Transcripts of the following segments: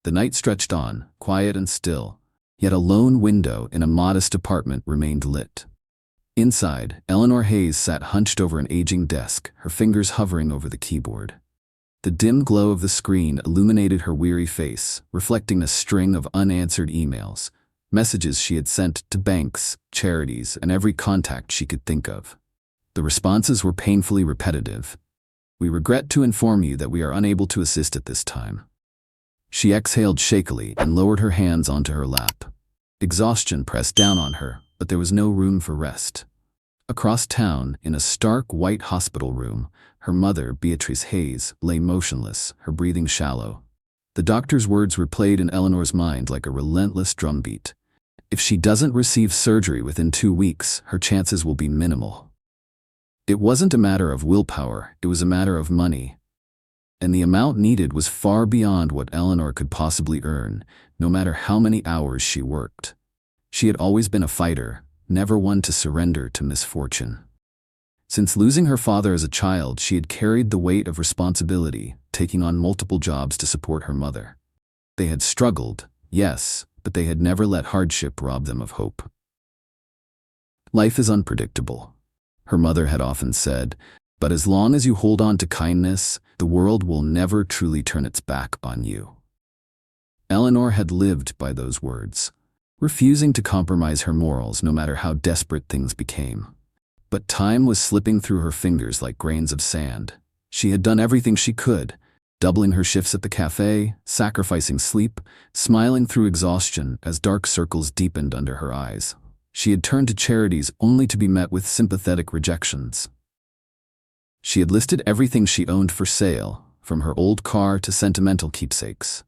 The night stretched on, quiet and still, yet a lone window in a modest apartment remained lit. Inside, Eleanor Hayes sat hunched over an aging desk, her fingers hovering over the keyboard. The dim glow of the screen illuminated her weary face, reflecting a string of unanswered emails, messages she had sent to banks, charities, and every contact she could think of. The responses were painfully repetitive. "We regret to inform you that we are unable to assist at this time." She exhaled shakily and lowered her hands onto her lap. Exhaustion pressed down on her, but there was no room for rest. Across town, in a stark white hospital room, her mother, Beatrice Hayes, lay motionless, her breathing shallow. The doctor's words replayed in Eleanor's mind like a relentless drumbeat. If she doesn't receive surgery within 2 weeks, her chances will be minimal. It wasn't a matter of willpower, it was a matter of money. And the amount needed was far beyond what Eleanor could possibly earn, no matter how many hours she worked. She had always been a fighter, never one to surrender to misfortune. Since losing her father as a child, she had carried the weight of responsibility, taking on multiple jobs to support her mother. They had struggled, yes, but they had never let hardship rob them of hope. Life is unpredictable, her mother had often said, but as long as you hold on to kindness, the world will never truly turn its back on you. Eleanor had lived by those words, refusing to compromise her morals no matter how desperate things became. But time was slipping through her fingers like grains of sand. She had done everything she could, doubling her shifts at the cafe, sacrificing sleep, smiling through exhaustion as dark circles deepened under her eyes. She had turned to charities only to be met with sympathetic rejections. She had listed everything she owned for sale, from her old car to sentimental keepsakes.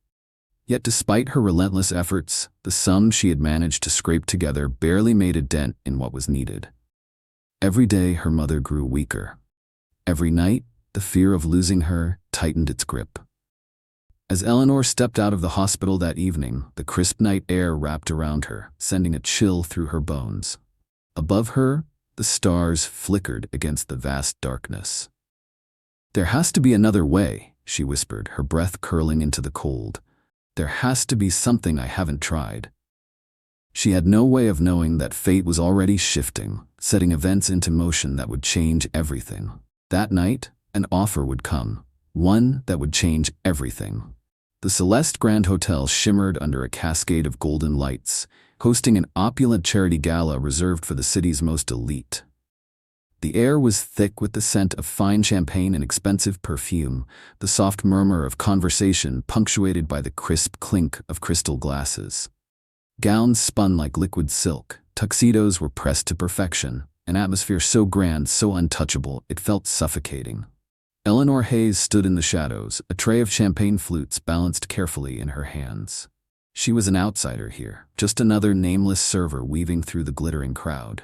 Yet despite her relentless efforts, the sum she had managed to scrape together barely made a dent in what was needed. Every day her mother grew weaker. Every night, the fear of losing her tightened its grip. As Eleanor stepped out of the hospital that evening, the crisp night air wrapped around her, sending a chill through her bones. Above her, the stars flickered against the vast darkness. "There has to be another way," she whispered, her breath curling into the cold. "There has to be something I haven't tried." She had no way of knowing that fate was already shifting, setting events into motion that would change everything. That night, an offer would come, one that would change everything. The Celeste Grand Hotel shimmered under a cascade of golden lights, hosting an opulent charity gala reserved for the city's most elite. The air was thick with the scent of fine champagne and expensive perfume, the soft murmur of conversation punctuated by the crisp clink of crystal glasses. Gowns spun like liquid silk, tuxedos were pressed to perfection, an atmosphere so grand, so untouchable, it felt suffocating. Eleanor Hayes stood in the shadows, a tray of champagne flutes balanced carefully in her hands. She was an outsider here, just another nameless server weaving through the glittering crowd.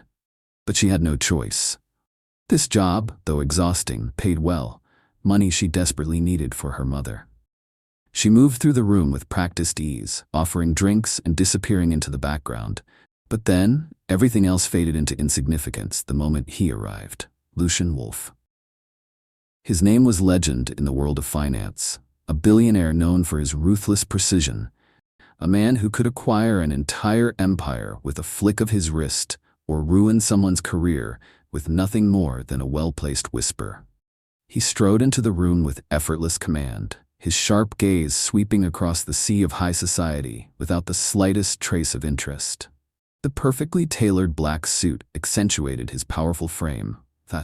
But she had no choice. This job, though exhausting, paid well, money she desperately needed for her mother. She moved through the room with practiced ease, offering drinks and disappearing into the background. But then, everything else faded into insignificance the moment he arrived, Lucian Wolfe. His name was legend in the world of finance, a billionaire known for his ruthless precision, a man who could acquire an entire empire with a flick of his wrist or ruin someone's career with nothing more than a well-placed whisper. He strode into the room with effortless command, his sharp gaze sweeping across the sea of high society without the slightest trace of interest. The perfectly tailored black suit accentuated his powerful frame,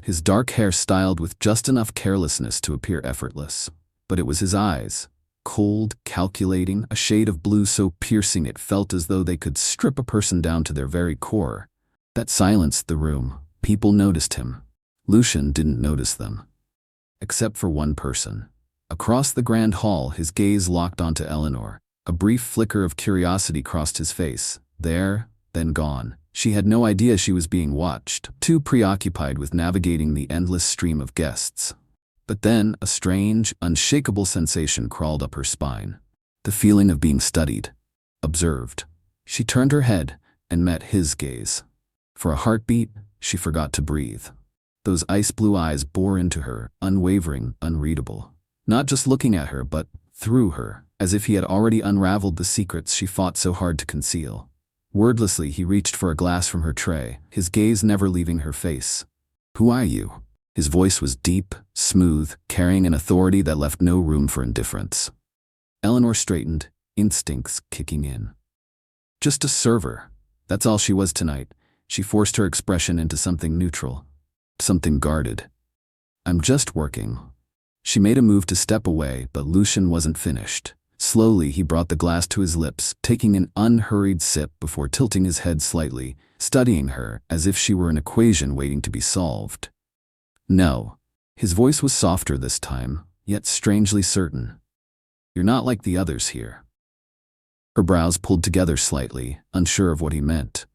his dark hair styled with just enough carelessness to appear effortless. But it was his eyes, cold, calculating, a shade of blue so piercing it felt as though they could strip a person down to their very core, that silenced the room. People noticed him. Lucian didn't notice them. Except for one person. Across the grand hall, his gaze locked onto Eleanor. A brief flicker of curiosity crossed his face. There, then gone. She had no idea she was being watched, too preoccupied with navigating the endless stream of guests. But then, a strange, unshakable sensation crawled up her spine. The feeling of being studied, observed. She turned her head and met his gaze. For a heartbeat, she forgot to breathe. Those ice-blue eyes bore into her, unwavering, unreadable. Not just looking at her, but through her, as if he had already unraveled the secrets she fought so hard to conceal. Wordlessly, he reached for a glass from her tray, his gaze never leaving her face. "Who are you?" His voice was deep, smooth, carrying an authority that left no room for indifference. Eleanor straightened, instincts kicking in. Just a server. That's all she was tonight. She forced her expression into something neutral, something guarded. "I'm just working." She made a move to step away, but Lucian wasn't finished. Slowly, he brought the glass to his lips, taking an unhurried sip before tilting his head slightly, studying her as if she were an equation waiting to be solved. "No." His voice was softer this time, yet strangely certain. "You're not like the others here." Her brows pulled together slightly, unsure of what he meant.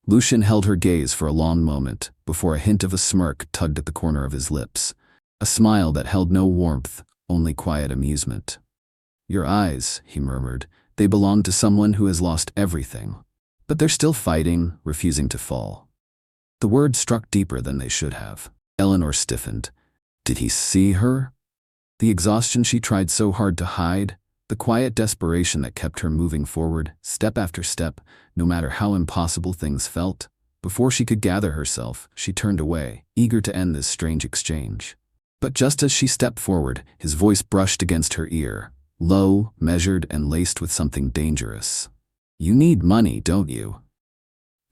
Lucian held her gaze for a long moment, before a hint of a smirk tugged at the corner of his lips. A smile that held no warmth, only quiet amusement. "Your eyes," he murmured, "they belong to someone who has lost everything. But they're still fighting, refusing to fall." The words struck deeper than they should have. Eleanor stiffened. Did he see her? The exhaustion she tried so hard to hide, the quiet desperation that kept her moving forward, step after step, no matter how impossible things felt. Before she could gather herself, she turned away, eager to end this strange exchange. But just as she stepped forward, his voice brushed against her ear, low, measured, and laced with something dangerous. "You need money, don't you?"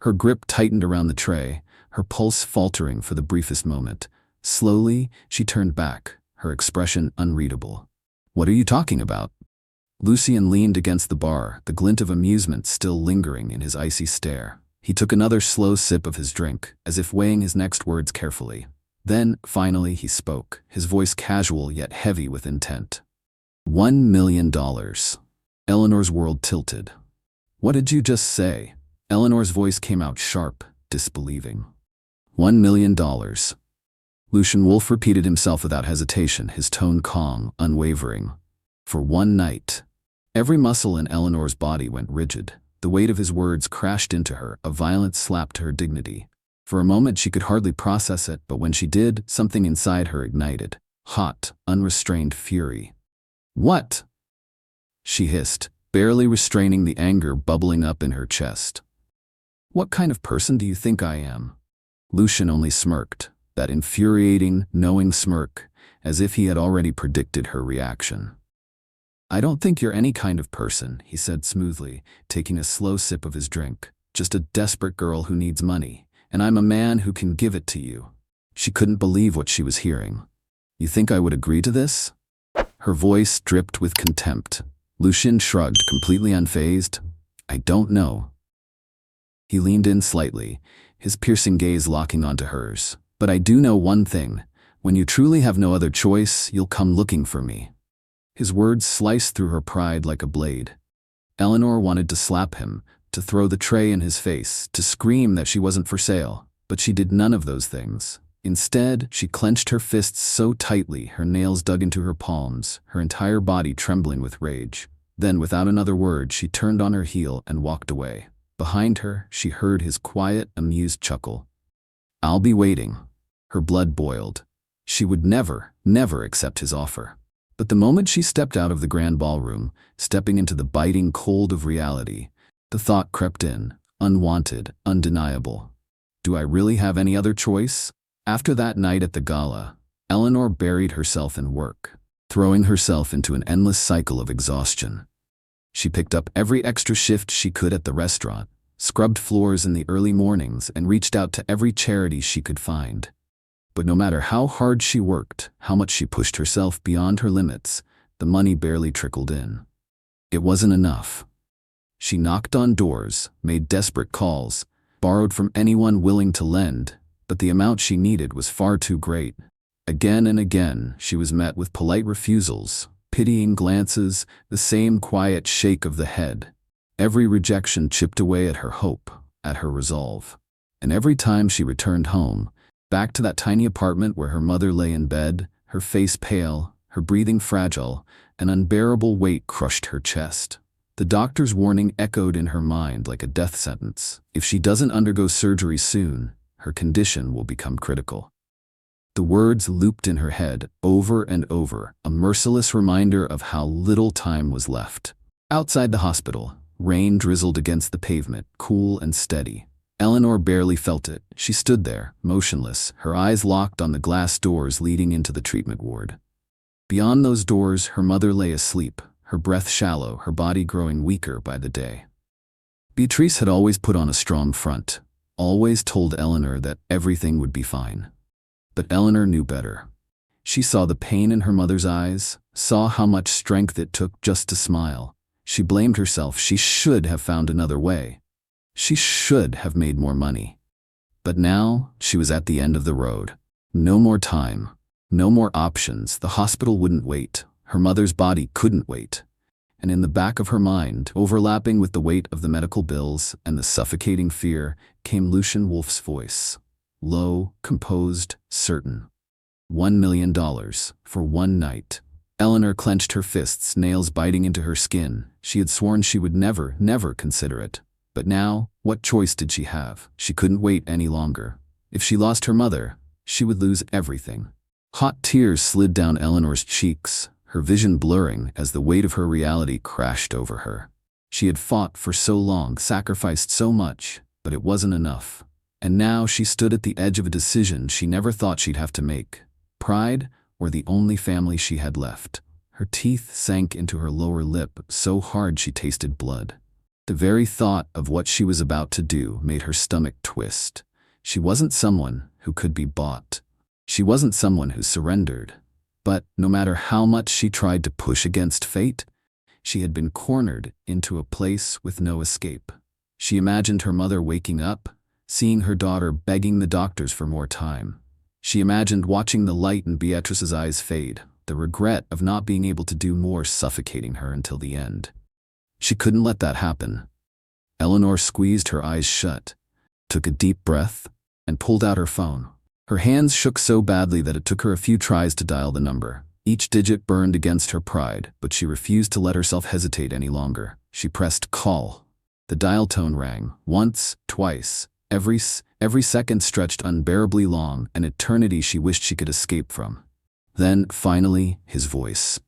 Her grip tightened around the tray, her pulse faltering for the briefest moment. Slowly, she turned back, her expression unreadable. "What are you talking about?" Lucian leaned against the bar, the glint of amusement still lingering in his icy stare. He took another slow sip of his drink, as if weighing his next words carefully. Then, finally, he spoke, his voice casual yet heavy with intent. $1 million. Eleanor's world tilted. "What did you just say?" Eleanor's voice came out sharp, disbelieving. $1 million. Lucian Wolfe repeated himself without hesitation, his tone calm, unwavering. "For one night." Every muscle in Eleanor's body went rigid. The weight of his words crashed into her, a violent slap to her dignity. For a moment she could hardly process it, but when she did, something inside her ignited. Hot, unrestrained fury. "What?" she hissed, barely restraining the anger bubbling up in her chest. "What kind of person do you think I am?" Lucian only smirked, that infuriating, knowing smirk, as if he had already predicted her reaction. "I don't think you're any kind of person," he said smoothly, taking a slow sip of his drink. "Just a desperate girl who needs money, and I'm a man who can give it to you." She couldn't believe what she was hearing. "You think I would agree to this?" Her voice dripped with contempt. Lucian shrugged, completely unfazed. "I don't know." He leaned in slightly, his piercing gaze locking onto hers. "But I do know one thing. When you truly have no other choice, you'll come looking for me." His words sliced through her pride like a blade. Eleanor wanted to slap him, to throw the tray in his face, to scream that she wasn't for sale, but she did none of those things. Instead, she clenched her fists so tightly, her nails dug into her palms, her entire body trembling with rage. Then, without another word, she turned on her heel and walked away. Behind her, she heard his quiet, amused chuckle. "I'll be waiting." Her blood boiled. She would never, never accept his offer. But the moment she stepped out of the grand ballroom, stepping into the biting cold of reality, the thought crept in, unwanted, undeniable. Do I really have any other choice? After that night at the gala, Eleanor buried herself in work, throwing herself into an endless cycle of exhaustion. She picked up every extra shift she could at the restaurant, scrubbed floors in the early mornings, and reached out to every charity she could find. But no matter how hard she worked, how much she pushed herself beyond her limits, the money barely trickled in. It wasn't enough. She knocked on doors, made desperate calls, borrowed from anyone willing to lend, but the amount she needed was far too great. Again and again, she was met with polite refusals, pitying glances, the same quiet shake of the head. Every rejection chipped away at her hope, at her resolve. And every time she returned home, back to that tiny apartment where her mother lay in bed, her face pale, her breathing fragile, an unbearable weight crushed her chest. The doctor's warning echoed in her mind like a death sentence. If she doesn't undergo surgery soon, her condition will become critical. The words looped in her head over and over, a merciless reminder of how little time was left. Outside the hospital, rain drizzled against the pavement, cool and steady. Eleanor barely felt it. She stood there, motionless, her eyes locked on the glass doors leading into the treatment ward. Beyond those doors, her mother lay asleep, her breath shallow, her body growing weaker by the day. Beatrice had always put on a strong front, always told Eleanor that everything would be fine. But Eleanor knew better. She saw the pain in her mother's eyes, saw how much strength it took just to smile. She blamed herself. She should have found another way. She should have made more money. But now, she was at the end of the road. No more time. No more options. The hospital wouldn't wait. Her mother's body couldn't wait. And in the back of her mind, overlapping with the weight of the medical bills and the suffocating fear, came Lucian Wolfe's voice. Low, composed, certain. $1 million for one night. Eleanor clenched her fists, nails biting into her skin. She had sworn she would never, never consider it. But now, what choice did she have? She couldn't wait any longer. If she lost her mother, she would lose everything. Hot tears slid down Eleanor's cheeks, her vision blurring as the weight of her reality crashed over her. She had fought for so long, sacrificed so much, but it wasn't enough. And now she stood at the edge of a decision she never thought she'd have to make. Pride, or the only family she had left. Her teeth sank into her lower lip so hard she tasted blood. The very thought of what she was about to do made her stomach twist. She wasn't someone who could be bought. She wasn't someone who surrendered. But no matter how much she tried to push against fate, she had been cornered into a place with no escape. She imagined her mother waking up, seeing her daughter begging the doctors for more time. She imagined watching the light in Beatrice's eyes fade, the regret of not being able to do more suffocating her until the end. She couldn't let that happen. Eleanor squeezed her eyes shut, took a deep breath, and pulled out her phone. Her hands shook so badly that it took her a few tries to dial the number. Each digit burned against her pride, but she refused to let herself hesitate any longer. She pressed call. The dial tone rang, once, twice. Every second stretched unbearably long, an eternity she wished she could escape from. Then, finally, his voice.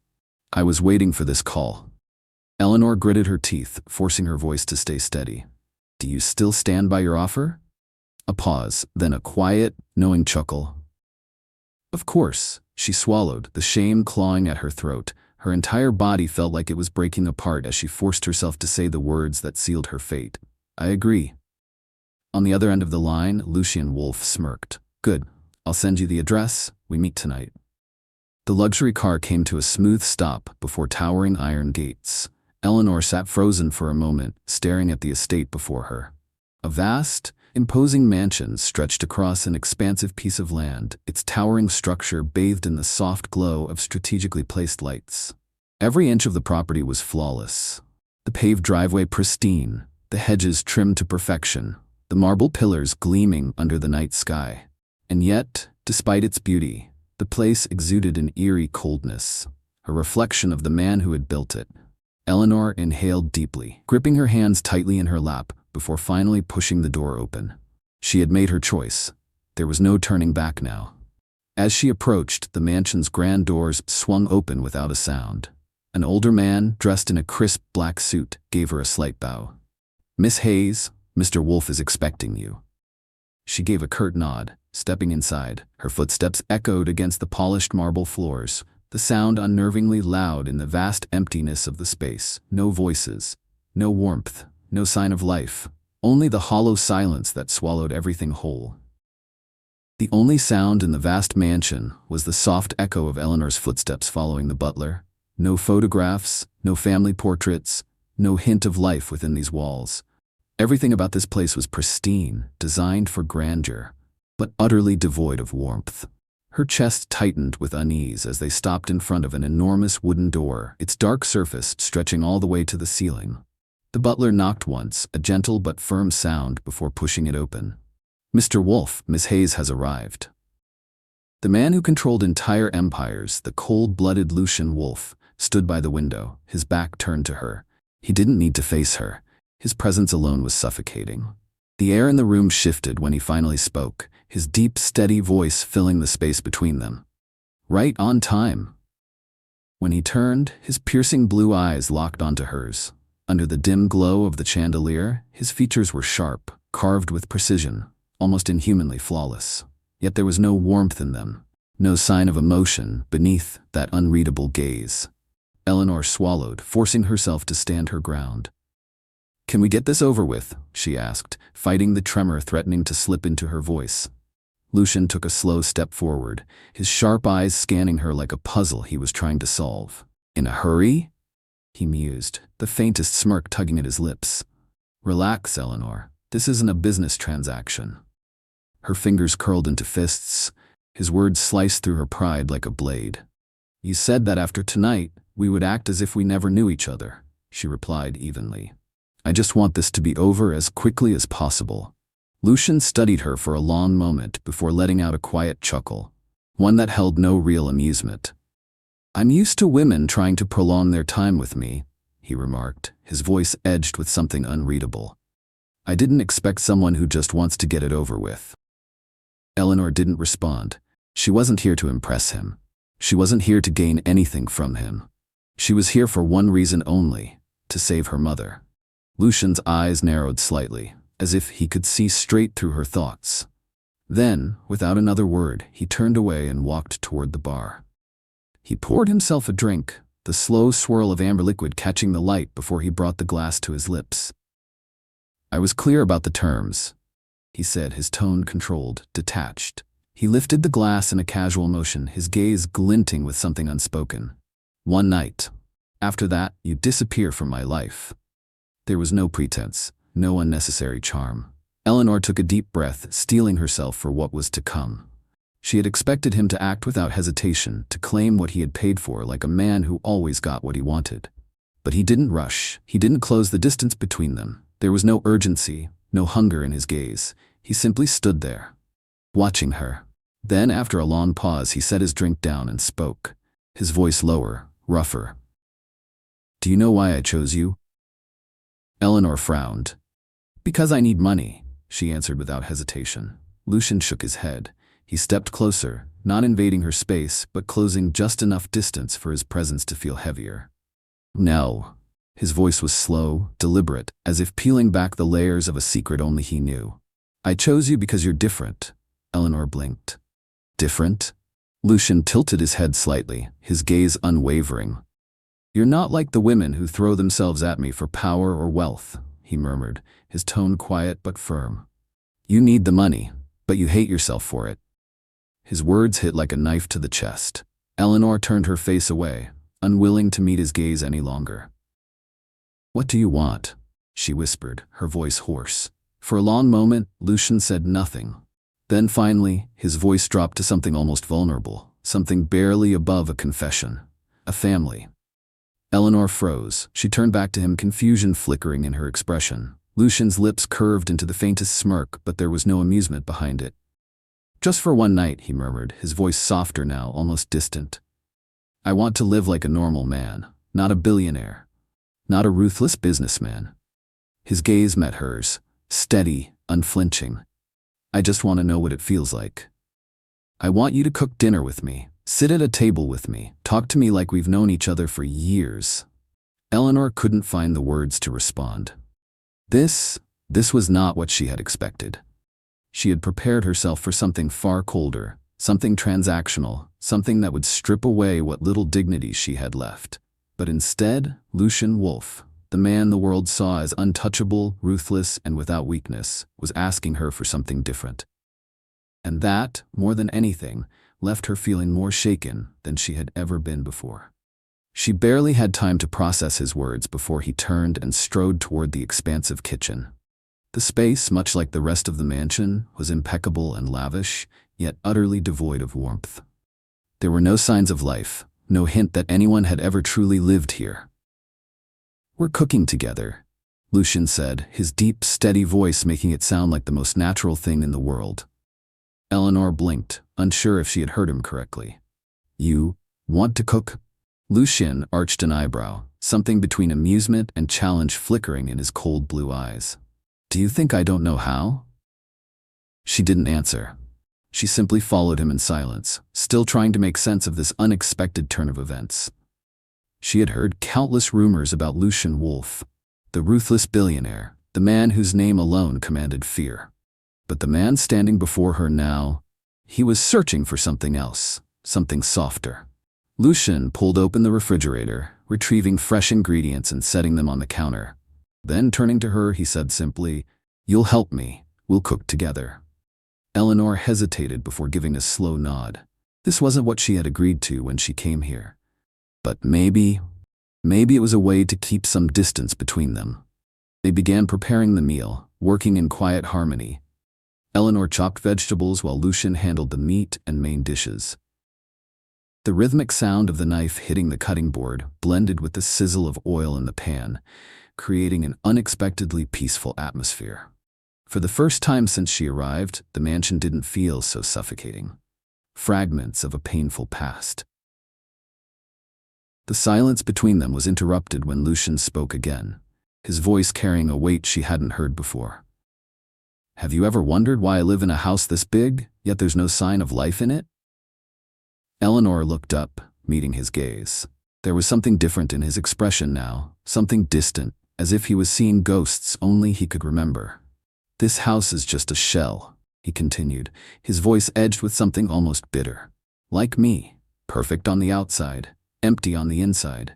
"I was waiting for this call." Eleanor gritted her teeth, forcing her voice to stay steady. "Do you still stand by your offer?" A pause, then a quiet, knowing chuckle. "Of course," she swallowed, the shame clawing at her throat. Her entire body felt like it was breaking apart as she forced herself to say the words that sealed her fate. "I agree." On the other end of the line, Lucian Wolfe smirked. "Good. I'll send you the address. We meet tonight." The luxury car came to a smooth stop before towering iron gates. Eleanor sat frozen for a moment, staring at the estate before her. A vast, imposing mansion stretched across an expansive piece of land, its towering structure bathed in the soft glow of strategically placed lights. Every inch of the property was flawless. The paved driveway pristine, the hedges trimmed to perfection, the marble pillars gleaming under the night sky. And yet, despite its beauty, the place exuded an eerie coldness, a reflection of the man who had built it. Eleanor inhaled deeply, gripping her hands tightly in her lap before finally pushing the door open. She had made her choice. There was no turning back now. As she approached, the mansion's grand doors swung open without a sound. An older man, dressed in a crisp black suit, gave her a slight bow. "Miss Hayes, Mr. Wolfe is expecting you." She gave a curt nod, stepping inside. Her footsteps echoed against the polished marble floors, the sound unnervingly loud in the vast emptiness of the space. No voices, no warmth, no sign of life, only the hollow silence that swallowed everything whole. The only sound in the vast mansion was the soft echo of Eleanor's footsteps following the butler. No photographs, no family portraits, no hint of life within these walls. Everything about this place was pristine, designed for grandeur, but utterly devoid of warmth. Her chest tightened with unease as they stopped in front of an enormous wooden door, its dark surface stretching all the way to the ceiling. The butler knocked once, a gentle but firm sound before pushing it open. "Mr. Wolfe, Miss Hayes has arrived." The man who controlled entire empires, the cold-blooded Lucian Wolfe, stood by the window, his back turned to her. He didn't need to face her. His presence alone was suffocating. The air in the room shifted when he finally spoke, his deep, steady voice filling the space between them. Right on time. When he turned, his piercing blue eyes locked onto hers. Under the dim glow of the chandelier, his features were sharp, carved with precision, almost inhumanly flawless. Yet there was no warmth in them, no sign of emotion beneath that unreadable gaze. Eleanor swallowed, forcing herself to stand her ground. "Can we get this over with?" she asked, fighting the tremor threatening to slip into her voice. Lucian took a slow step forward, his sharp eyes scanning her like a puzzle he was trying to solve. "In a hurry?" he mused, the faintest smirk tugging at his lips. "Relax, Eleanor. This isn't a business transaction." Her fingers curled into fists, his words sliced through her pride like a blade. "You said that after tonight, we would act as if we never knew each other," she replied evenly. "I just want this to be over as quickly as possible." Lucian studied her for a long moment before letting out a quiet chuckle, one that held no real amusement. "I'm used to women trying to prolong their time with me," he remarked, his voice edged with something unreadable. "I didn't expect someone who just wants to get it over with." Eleanor didn't respond. She wasn't here to impress him. She wasn't here to gain anything from him. She was here for one reason only, to save her mother. Lucian's eyes narrowed slightly, as if he could see straight through her thoughts. Then, without another word, he turned away and walked toward the bar. He poured himself a drink, the slow swirl of amber liquid catching the light before he brought the glass to his lips. "I was clear about the terms," he said, his tone controlled, detached. He lifted the glass in a casual motion, his gaze glinting with something unspoken. "One night. After that, you disappear from my life." There was no pretense, no unnecessary charm. Eleanor took a deep breath, steeling herself for what was to come. She had expected him to act without hesitation, to claim what he had paid for like a man who always got what he wanted. But he didn't rush, he didn't close the distance between them. There was no urgency, no hunger in his gaze. He simply stood there, watching her. Then, after a long pause, he set his drink down and spoke, his voice lower, rougher. "Do you know why I chose you?" Eleanor frowned. "Because I need money," she answered without hesitation. Lucian shook his head. He stepped closer, not invading her space, but closing just enough distance for his presence to feel heavier. "No." His voice was slow, deliberate, as if peeling back the layers of a secret only he knew. "I chose you because you're different." Eleanor blinked. "Different?" Lucian tilted his head slightly, his gaze unwavering. "You're not like the women who throw themselves at me for power or wealth," he murmured, his tone quiet but firm. "You need the money, but you hate yourself for it." His words hit like a knife to the chest. Eleanor turned her face away, unwilling to meet his gaze any longer. "What do you want?" she whispered, her voice hoarse. For a long moment, Lucian said nothing. Then finally, his voice dropped to something almost vulnerable, something barely above a confession. "A family." Eleanor froze. She turned back to him, confusion flickering in her expression. Lucian's lips curved into the faintest smirk, but there was no amusement behind it. "Just for one night," he murmured, his voice softer now, almost distant. "I want to live like a normal man, not a billionaire, not a ruthless businessman." His gaze met hers, steady, unflinching. "I just want to know what it feels like. I want you to cook dinner with me, sit at a table with me, talk to me like we've known each other for years." Eleanor couldn't find the words to respond. This was not what she had expected. She had prepared herself for something far colder, something transactional, something that would strip away what little dignity she had left. But instead, Lucian Wolfe, the man the world saw as untouchable, ruthless, and without weakness, was asking her for something different. And that, more than anything, left her feeling more shaken than she had ever been before. She barely had time to process his words before he turned and strode toward the expansive kitchen. The space, much like the rest of the mansion, was impeccable and lavish, yet utterly devoid of warmth. There were no signs of life, no hint that anyone had ever truly lived here. "We're cooking together," Lucian said, his deep, steady voice making it sound like the most natural thing in the world. Eleanor blinked, unsure if she had heard him correctly. "You want to cook?" Lucian arched an eyebrow, something between amusement and challenge flickering in his cold blue eyes. "Do Do you think I don't know how? She didn't answer. She simply followed him in silence, still trying to make sense of this unexpected turn of events. She had heard countless rumors about Lucian Wolfe, the ruthless billionaire, the man whose name alone commanded fear. But the man standing before her now, he was searching for something else, something softer. Lucian pulled open the refrigerator, retrieving fresh ingredients and setting them on the counter. Then, turning to her, he said simply, "You'll help me. We'll cook together." Eleanor hesitated before giving a slow nod. This wasn't what she had agreed to when she came here. But maybe it was a way to keep some distance between them. They began preparing the meal, working in quiet harmony. Eleanor chopped vegetables while Lucian handled the meat and main dishes. The rhythmic sound of the knife hitting the cutting board blended with the sizzle of oil in the pan, creating an unexpectedly peaceful atmosphere. For the first time since she arrived, the mansion didn't feel so suffocating. Fragments of a painful past. The silence between them was interrupted when Lucian spoke again, his voice carrying a weight she hadn't heard before. "Have you ever wondered why I live in a house this big, yet there's no sign of life in it?" Eleanor looked up, meeting his gaze. There was something different in his expression now, something distant, as if he was seeing ghosts only he could remember. "This house is just a shell," he continued, his voice edged with something almost bitter. "Like me, perfect on the outside, empty on the inside."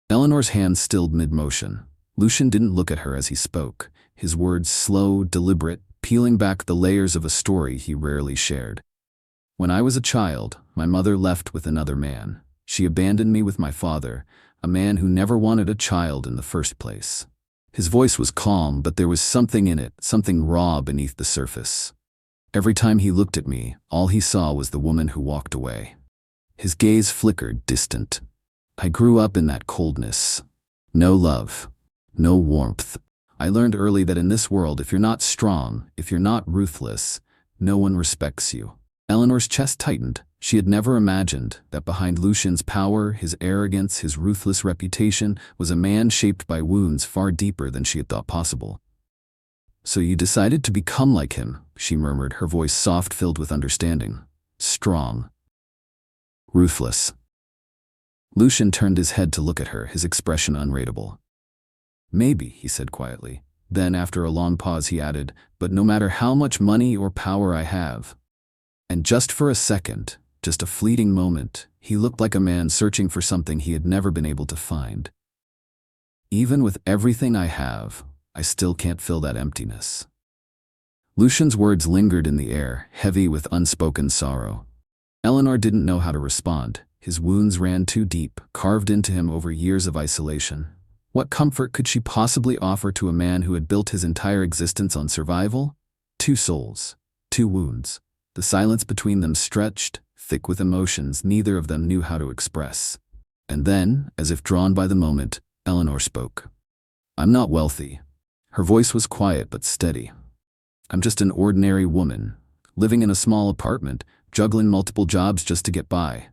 Eleanor's hand stilled mid-motion. Lucian didn't look at her as he spoke, his words slow, deliberate, peeling back the layers of a story he rarely shared. "When I was a child, my mother left with another man. She abandoned me with my father, a man who never wanted a child in the first place." His voice was calm, but there was something in it, something raw beneath the surface. "Every time he looked at me, all he saw was the woman who walked away." His gaze flickered, distant. "I grew up in that coldness. No love, no warmth. I learned early that in this world, if you're not strong, if you're not ruthless, no one respects you." Eleanor's chest tightened. She had never imagined that behind Lucian's power, his arrogance, his ruthless reputation, was a man shaped by wounds far deeper than she had thought possible. "So you decided to become like him," she murmured, her voice soft, filled with understanding. "Strong. Ruthless." Lucian turned his head to look at her, his expression unreadable. "Maybe," he said quietly. Then, after a long pause, he added, "But no matter how much money or power I have." And just for a second, just a fleeting moment, he looked like a man searching for something he had never been able to find. "Even with everything I have, I still can't fill that emptiness." Lucian's words lingered in the air, heavy with unspoken sorrow. Eleanor didn't know how to respond. His wounds ran too deep, carved into him over years of isolation. What comfort could she possibly offer to a man who had built his entire existence on survival? Two souls, two wounds. The silence between them stretched, thick with emotions neither of them knew how to express. And then, as if drawn by the moment, Eleanor spoke. "I'm not wealthy." Her voice was quiet but steady. "I'm just an ordinary woman, living in a small apartment, juggling multiple jobs just to get by."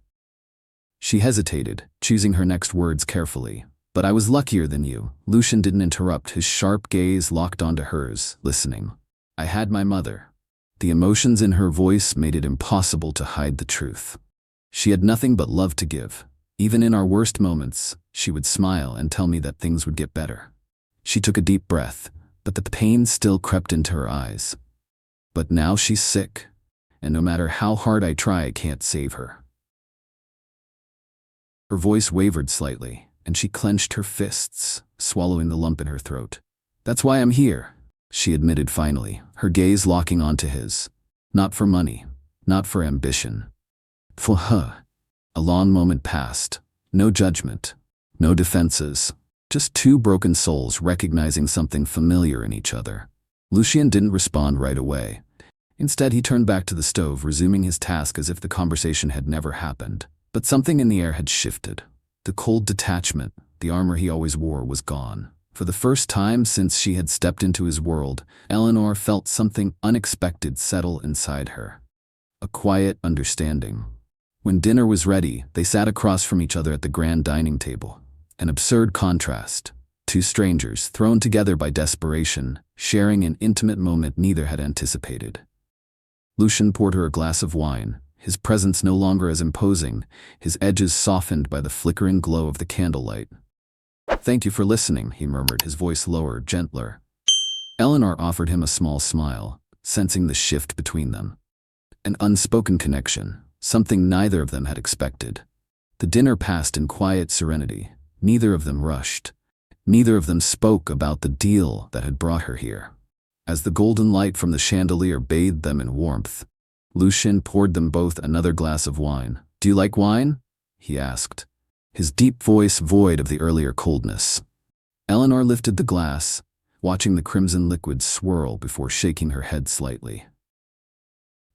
She hesitated, choosing her next words carefully. "But I was luckier than you." Lucian didn't interrupt, his sharp gaze locked onto hers, listening. "I had my mother." The emotions in her voice made it impossible to hide the truth. She had nothing but love to give. Even in our worst moments, she would smile and tell me that things would get better. She took a deep breath, but the pain still crept into her eyes. "But now she's sick, and no matter how hard I try, I can't save her." Her voice wavered slightly, and she clenched her fists, swallowing the lump in her throat. "That's why I'm here," she admitted finally, her gaze locking onto his. "Not for money, not for ambition. For her." A long moment passed. No judgment, no defenses. Just two broken souls recognizing something familiar in each other. Lucian didn't respond right away. Instead, he turned back to the stove, resuming his task as if the conversation had never happened. But something in the air had shifted. The cold detachment, the armor he always wore, was gone. For the first time since she had stepped into his world, Eleanor felt something unexpected settle inside her. A quiet understanding. When dinner was ready, they sat across from each other at the grand dining table. An absurd contrast. Two strangers, thrown together by desperation, sharing an intimate moment neither had anticipated. Lucian poured her a glass of wine, his presence no longer as imposing, his edges softened by the flickering glow of the candlelight. "Thank you for listening," he murmured, his voice lower, gentler. Eleanor offered him a small smile, sensing the shift between them. An unspoken connection, something neither of them had expected. The dinner passed in quiet serenity. Neither of them rushed. Neither of them spoke about the deal that had brought her here. As the golden light from the chandelier bathed them in warmth, Lucian poured them both another glass of wine. "Do you like wine?" he asked, his deep voice void of the earlier coldness. Eleanor lifted the glass, watching the crimson liquid swirl before shaking her head slightly.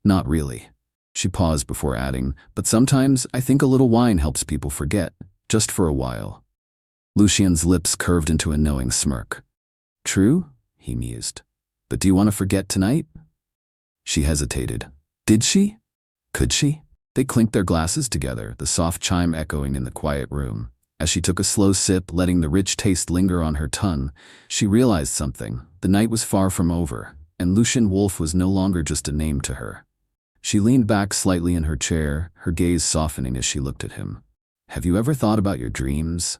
"Not really." She paused before adding, "But sometimes I think a little wine helps people forget, just for a while." Lucian's lips curved into a knowing smirk. "True," he mused. "But do you want to forget tonight?" She hesitated. Did she? Could she? They clinked their glasses together, the soft chime echoing in the quiet room. As she took a slow sip, letting the rich taste linger on her tongue, she realized something. The night was far from over, and Lucian Wolfe was no longer just a name to her. She leaned back slightly in her chair, her gaze softening as she looked at him. "Have you ever thought about your dreams?"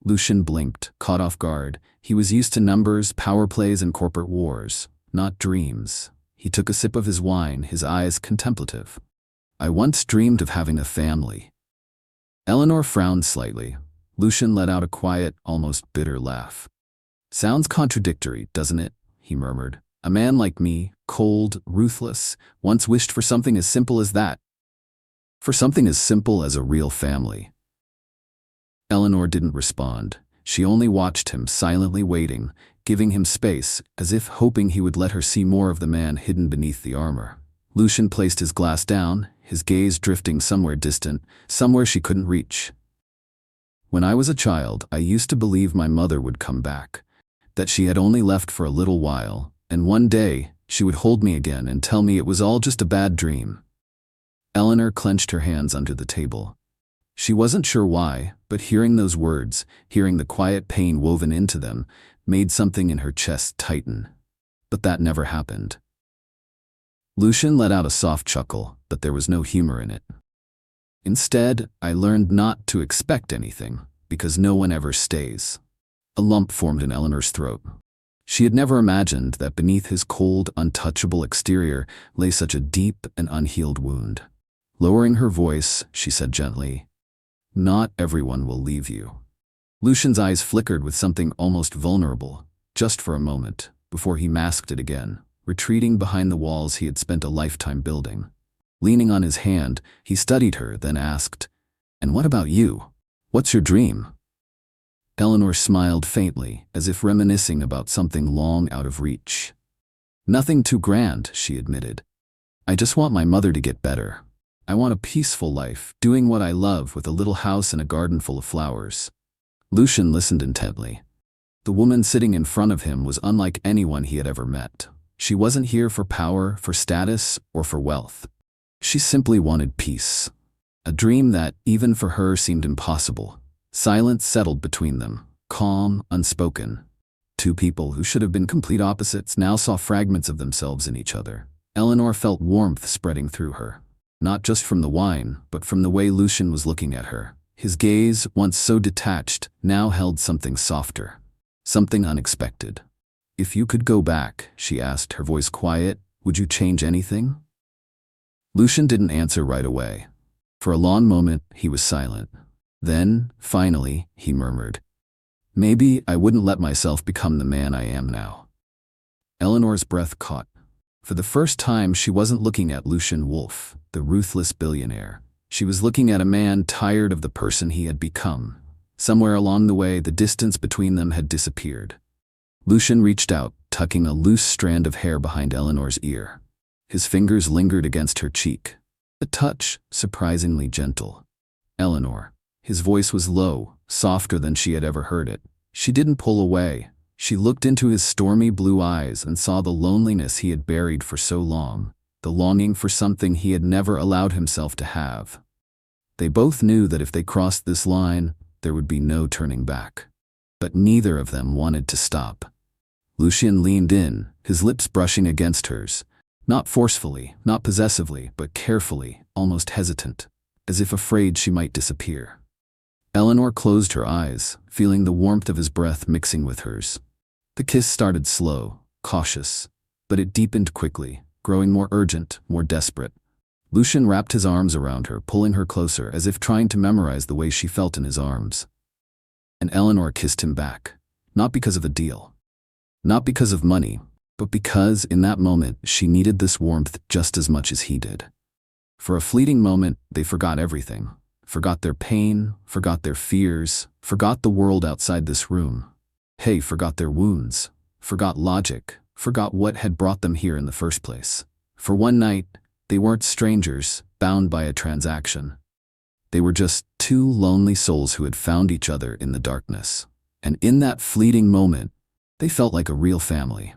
Lucian blinked, caught off guard. He was used to numbers, power plays, and corporate wars, not dreams. He took a sip of his wine, his eyes contemplative. "I once dreamed of having a family." Eleanor frowned slightly. Lucian let out a quiet, almost bitter laugh. "Sounds contradictory, doesn't it?" he murmured. "A man like me, cold, ruthless, once wished for something as simple as that. For something as simple as a real family." Eleanor didn't respond. She only watched him, silently waiting, giving him space, as if hoping he would let her see more of the man hidden beneath the armor. Lucian placed his glass down, his gaze drifting somewhere distant, somewhere she couldn't reach. "When I was a child, I used to believe my mother would come back, that she had only left for a little while, and one day she would hold me again and tell me it was all just a bad dream." Eleanor clenched her hands under the table. She wasn't sure why, but hearing those words, hearing the quiet pain woven into them, made something in her chest tighten. But that never happened. Lucian let out a soft chuckle, but there was no humor in it. "Instead, I learned not to expect anything, because no one ever stays." A lump formed in Eleanor's throat. She had never imagined that beneath his cold, untouchable exterior lay such a deep and unhealed wound. Lowering her voice, she said gently, "Not everyone will leave you." Lucian's eyes flickered with something almost vulnerable, just for a moment, before he masked it again, retreating behind the walls he had spent a lifetime building. Leaning on his hand, he studied her, then asked, "And what about you? What's your dream?" Eleanor smiled faintly, as if reminiscing about something long out of reach. "Nothing too grand," she admitted. "I just want my mother to get better. I want a peaceful life, doing what I love with a little house and a garden full of flowers." Lucian listened intently. The woman sitting in front of him was unlike anyone he had ever met. She wasn't here for power, for status, or for wealth. She simply wanted peace. A dream that, even for her, seemed impossible. Silence settled between them, calm, unspoken. Two people who should have been complete opposites now saw fragments of themselves in each other. Eleanor felt warmth spreading through her. Not just from the wine, but from the way Lucian was looking at her. His gaze, once so detached, now held something softer, something unexpected. "If you could go back," she asked, her voice quiet, "would you change anything?" Lucian didn't answer right away. For a long moment, he was silent. Then, finally, he murmured, "Maybe I wouldn't let myself become the man I am now." Eleanor's breath caught. For the first time, she wasn't looking at Lucian Wolfe, the ruthless billionaire. She was looking at a man tired of the person he had become. Somewhere along the way, the distance between them had disappeared. Lucian reached out, tucking a loose strand of hair behind Eleanor's ear. His fingers lingered against her cheek. A touch, surprisingly gentle. "Eleanor." His voice was low, softer than she had ever heard it. She didn't pull away. She looked into his stormy blue eyes and saw the loneliness he had buried for so long, the longing for something he had never allowed himself to have. They both knew that if they crossed this line, there would be no turning back. but neither of them wanted to stop. Lucian leaned in, his lips brushing against hers, not forcefully, not possessively, but carefully, almost hesitant, as if afraid she might disappear. Eleanor closed her eyes, feeling the warmth of his breath mixing with hers. The kiss started slow, cautious, but it deepened quickly, growing more urgent, more desperate. Lucian wrapped his arms around her, pulling her closer, as if trying to memorize the way she felt in his arms. And Eleanor kissed him back, not because of a deal, not because of money, but because, in that moment, she needed this warmth just as much as he did. For a fleeting moment, they forgot everything. Forgot their pain, forgot their fears, forgot the world outside this room. Forgot their wounds, forgot logic, forgot what had brought them here in the first place. For one night, they weren't strangers, bound by a transaction. They were just two lonely souls who had found each other in the darkness. And in that fleeting moment, they felt like a real family.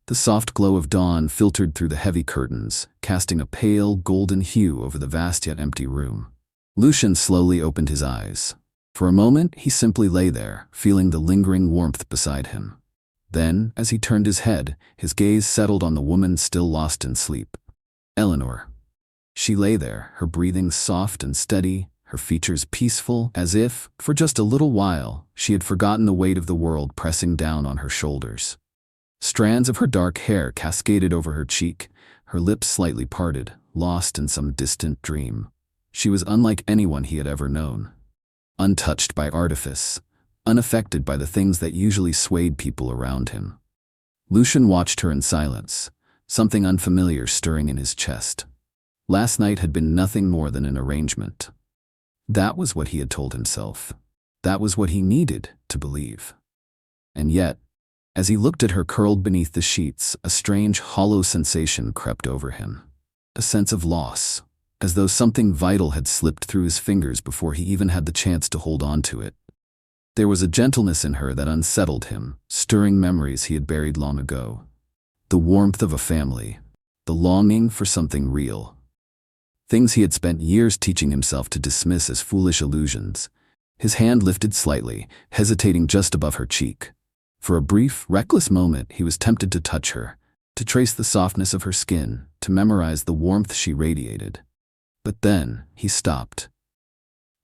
The soft glow of dawn filtered through the heavy curtains, casting a pale, golden hue over the vast yet empty room. Lucian slowly opened his eyes. For a moment, he simply lay there, feeling the lingering warmth beside him. Then, as he turned his head, his gaze settled on the woman still lost in sleep. Eleanor. She lay there, her breathing soft and steady, her features peaceful, as if, for just a little while, she had forgotten the weight of the world pressing down on her shoulders. Strands of her dark hair cascaded over her cheek, her lips slightly parted, lost in some distant dream. She was unlike anyone he had ever known. Untouched by artifice, unaffected by the things that usually swayed people around him. Lucian watched her in silence, something unfamiliar stirring in his chest. Last night had been nothing more than an arrangement. That was what he had told himself. That was what he needed to believe. And yet, as he looked at her curled beneath the sheets, a strange, hollow sensation crept over him. A sense of loss, as though something vital had slipped through his fingers before he even had the chance to hold on to it. There was a gentleness in her that unsettled him, stirring memories he had buried long ago. The warmth of a family, the longing for something real. Things he had spent years teaching himself to dismiss as foolish illusions. His hand lifted slightly, hesitating just above her cheek. For a brief, reckless moment, he was tempted to touch her, to trace the softness of her skin, to memorize the warmth she radiated. But then, he stopped.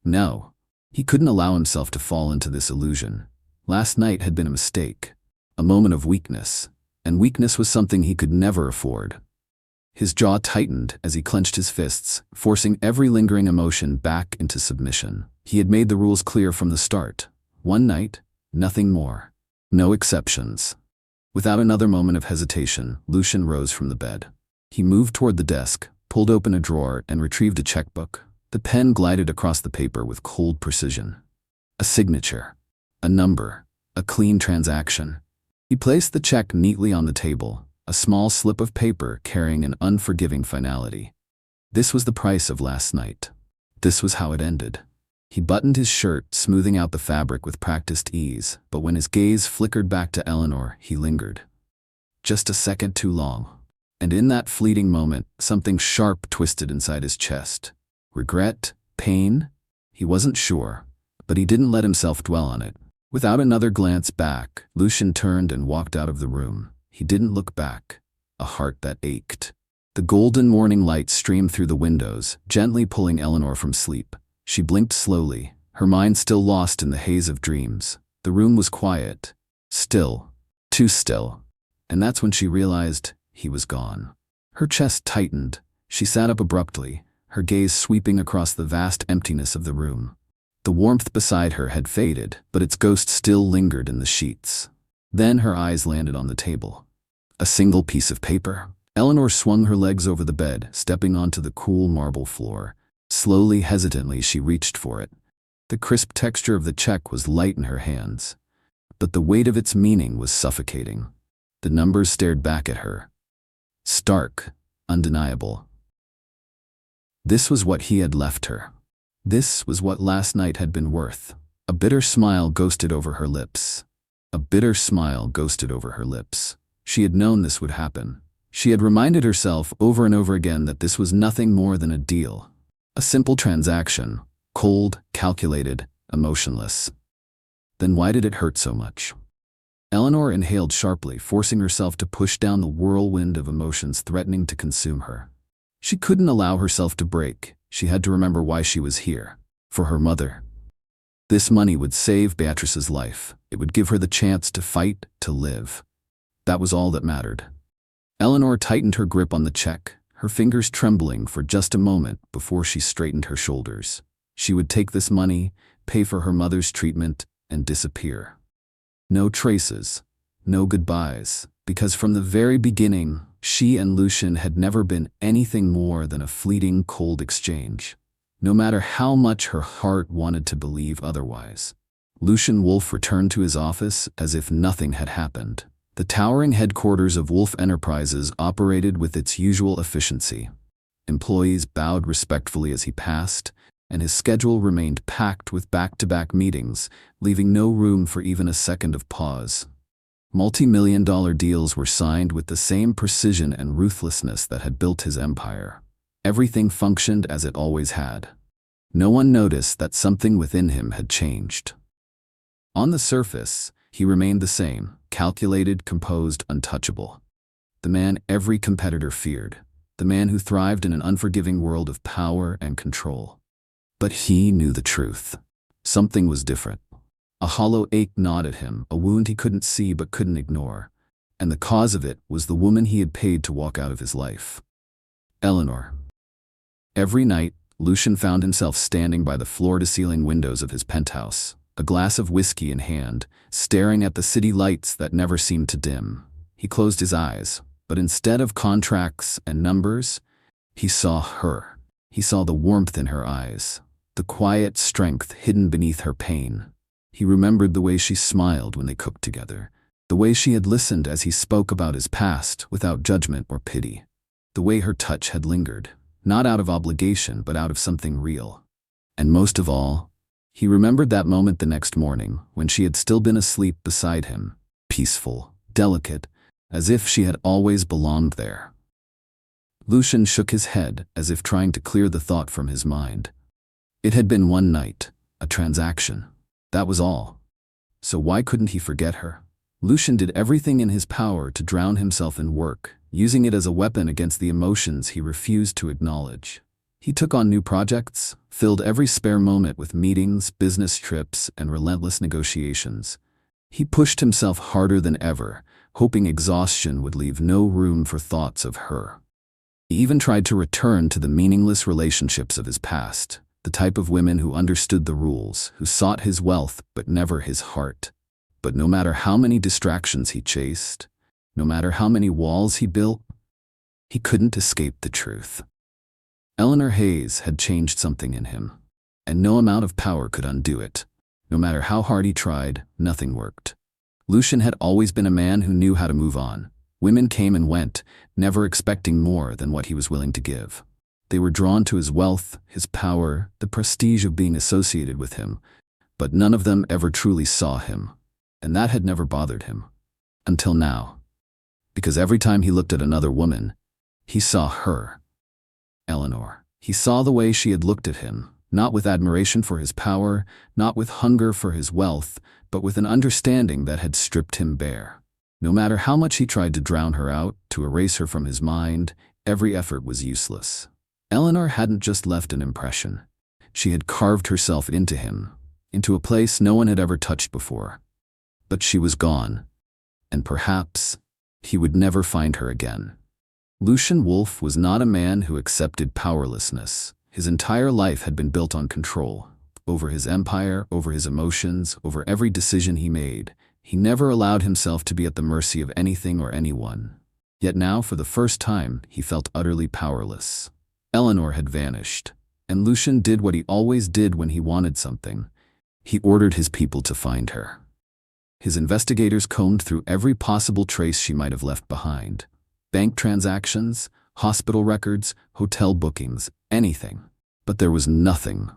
No, he couldn't allow himself to fall into this illusion. Last night had been a mistake, a moment of weakness, and weakness was something he could never afford. His jaw tightened as he clenched his fists, forcing every lingering emotion back into submission. He had made the rules clear from the start. One night, nothing more. No exceptions. Without another moment of hesitation, Lucian rose from the bed. He moved toward the desk, pulled open a drawer, and retrieved a checkbook. The pen glided across the paper with cold precision. A signature. A number. A clean transaction. He placed the check neatly on the table, a small slip of paper carrying an unforgiving finality. This was the price of last night. This was how it ended. He buttoned his shirt, smoothing out the fabric with practiced ease, but when his gaze flickered back to Eleanor, he lingered. Just a second too long. And in that fleeting moment, something sharp twisted inside his chest. Regret? Pain? He wasn't sure, but he didn't let himself dwell on it. Without another glance back, Lucian turned and walked out of the room. He didn't look back, a heart that ached. The golden morning light streamed through the windows, gently pulling Eleanor from sleep. She blinked slowly, her mind still lost in the haze of dreams. The room was quiet, still, too still, and that's when she realized he was gone. Her chest tightened. She sat up abruptly, her gaze sweeping across the vast emptiness of the room. The warmth beside her had faded, but its ghost still lingered in the sheets. Then her eyes landed on the table. A single piece of paper. Eleanor swung her legs over the bed, stepping onto the cool marble floor. Slowly, hesitantly, she reached for it. The crisp texture of the check was light in her hands, but the weight of its meaning was suffocating. The numbers stared back at her. Stark, undeniable. This was what he had left her. This was what last night had been worth. A bitter smile ghosted over her lips. A bitter smile ghosted over her lips. She had known this would happen. She had reminded herself over and over again that this was nothing more than a deal. A simple transaction, cold, calculated, emotionless. Then why did it hurt so much? Eleanor inhaled sharply, forcing herself to push down the whirlwind of emotions threatening to consume her. She couldn't allow herself to break. She had to remember why she was here. For her mother. This money would save Beatrice's life. It would give her the chance to fight, to live. That was all that mattered. Eleanor tightened her grip on the check, her fingers trembling for just a moment before she straightened her shoulders. She would take this money, pay for her mother's treatment, and disappear. No traces, no goodbyes, because from the very beginning, she and Lucian had never been anything more than a fleeting, cold exchange. No matter how much her heart wanted to believe otherwise. Lucian Wolfe returned to his office as if nothing had happened. The towering headquarters of Wolfe Enterprises operated with its usual efficiency. Employees bowed respectfully as he passed, and his schedule remained packed with back-to-back meetings, leaving no room for even a second of pause. Multi-million-dollar deals were signed with the same precision and ruthlessness that had built his empire. Everything functioned as it always had. No one noticed that something within him had changed. On the surface, he remained the same, calculated, composed, untouchable. The man every competitor feared. The man who thrived in an unforgiving world of power and control. But he knew the truth. Something was different. A hollow ache gnawed at him, a wound he couldn't see but couldn't ignore. And the cause of it was the woman he had paid to walk out of his life. Eleanor. Every night, Lucian found himself standing by the floor-to-ceiling windows of his penthouse, a glass of whiskey in hand, staring at the city lights that never seemed to dim. He closed his eyes, but instead of contracts and numbers, he saw her. He saw the warmth in her eyes, the quiet strength hidden beneath her pain. He remembered the way she smiled when they cooked together, the way she had listened as he spoke about his past without judgment or pity, the way her touch had lingered. Not out of obligation, but out of something real. And most of all, he remembered that moment the next morning when she had still been asleep beside him, peaceful, delicate, as if she had always belonged there. Lucian shook his head as if trying to clear the thought from his mind. It had been one night, a transaction. That was all. So why couldn't he forget her? Lucian did everything in his power to drown himself in work, using it as a weapon against the emotions he refused to acknowledge. He took on new projects, filled every spare moment with meetings, business trips, and relentless negotiations. He pushed himself harder than ever, hoping exhaustion would leave no room for thoughts of her. He even tried to return to the meaningless relationships of his past, the type of women who understood the rules, who sought his wealth but never his heart. But no matter how many distractions he chased, no matter how many walls he built, he couldn't escape the truth. Eleanor Hayes had changed something in him, and no amount of power could undo it. No matter how hard he tried, nothing worked. Lucian had always been a man who knew how to move on. Women came and went, never expecting more than what he was willing to give. They were drawn to his wealth, his power, the prestige of being associated with him, but none of them ever truly saw him, and that had never bothered him. Until now. Because every time he looked at another woman, he saw her. Eleanor. He saw the way she had looked at him, not with admiration for his power, not with hunger for his wealth, but with an understanding that had stripped him bare. No matter how much he tried to drown her out, to erase her from his mind, every effort was useless. Eleanor hadn't just left an impression. She had carved herself into him, into a place no one had ever touched before. But she was gone, and perhaps he would never find her again. Lucian Wolfe was not a man who accepted powerlessness. His entire life had been built on control. Over his empire, over his emotions, over every decision he made. He never allowed himself to be at the mercy of anything or anyone. Yet now, for the first time, he felt utterly powerless. Eleanor had vanished, and Lucian did what he always did when he wanted something. He ordered his people to find her. His investigators combed through every possible trace she might have left behind. Bank transactions, hospital records, hotel bookings, anything. But there was nothing.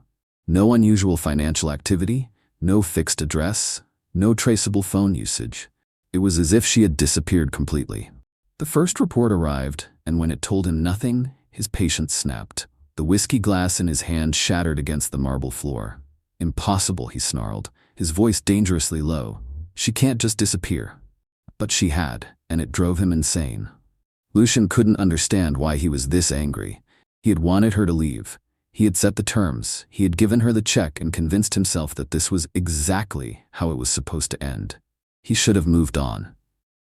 No unusual financial activity, no fixed address, no traceable phone usage. It was as if she had disappeared completely. The first report arrived, and when it told him nothing, his patience snapped. The whiskey glass in his hand shattered against the marble floor. "Impossible," he snarled. his voice dangerously low. She can't just disappear. But she had, and it drove him insane. Lucian couldn't understand why he was this angry. He had wanted her to leave. He had set the terms. He had given her the check and convinced himself that this was exactly how it was supposed to end. He should have moved on.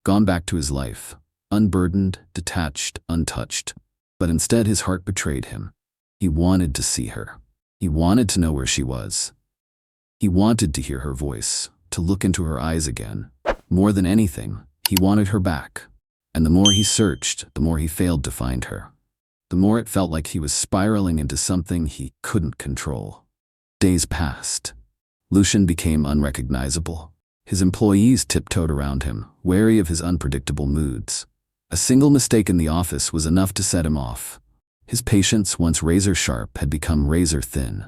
Gone back to his life. Unburdened, detached, untouched. But instead his heart betrayed him. He wanted to see her. He wanted to know where she was. He wanted to hear her voice, to look into her eyes again. More than anything, he wanted her back. And the more he searched, the more he failed to find her. The more it felt like he was spiraling into something he couldn't control. Days passed. Lucian became unrecognizable. His employees tiptoed around him, wary of his unpredictable moods. A single mistake in the office was enough to set him off. His patience, once razor-sharp, had become razor-thin.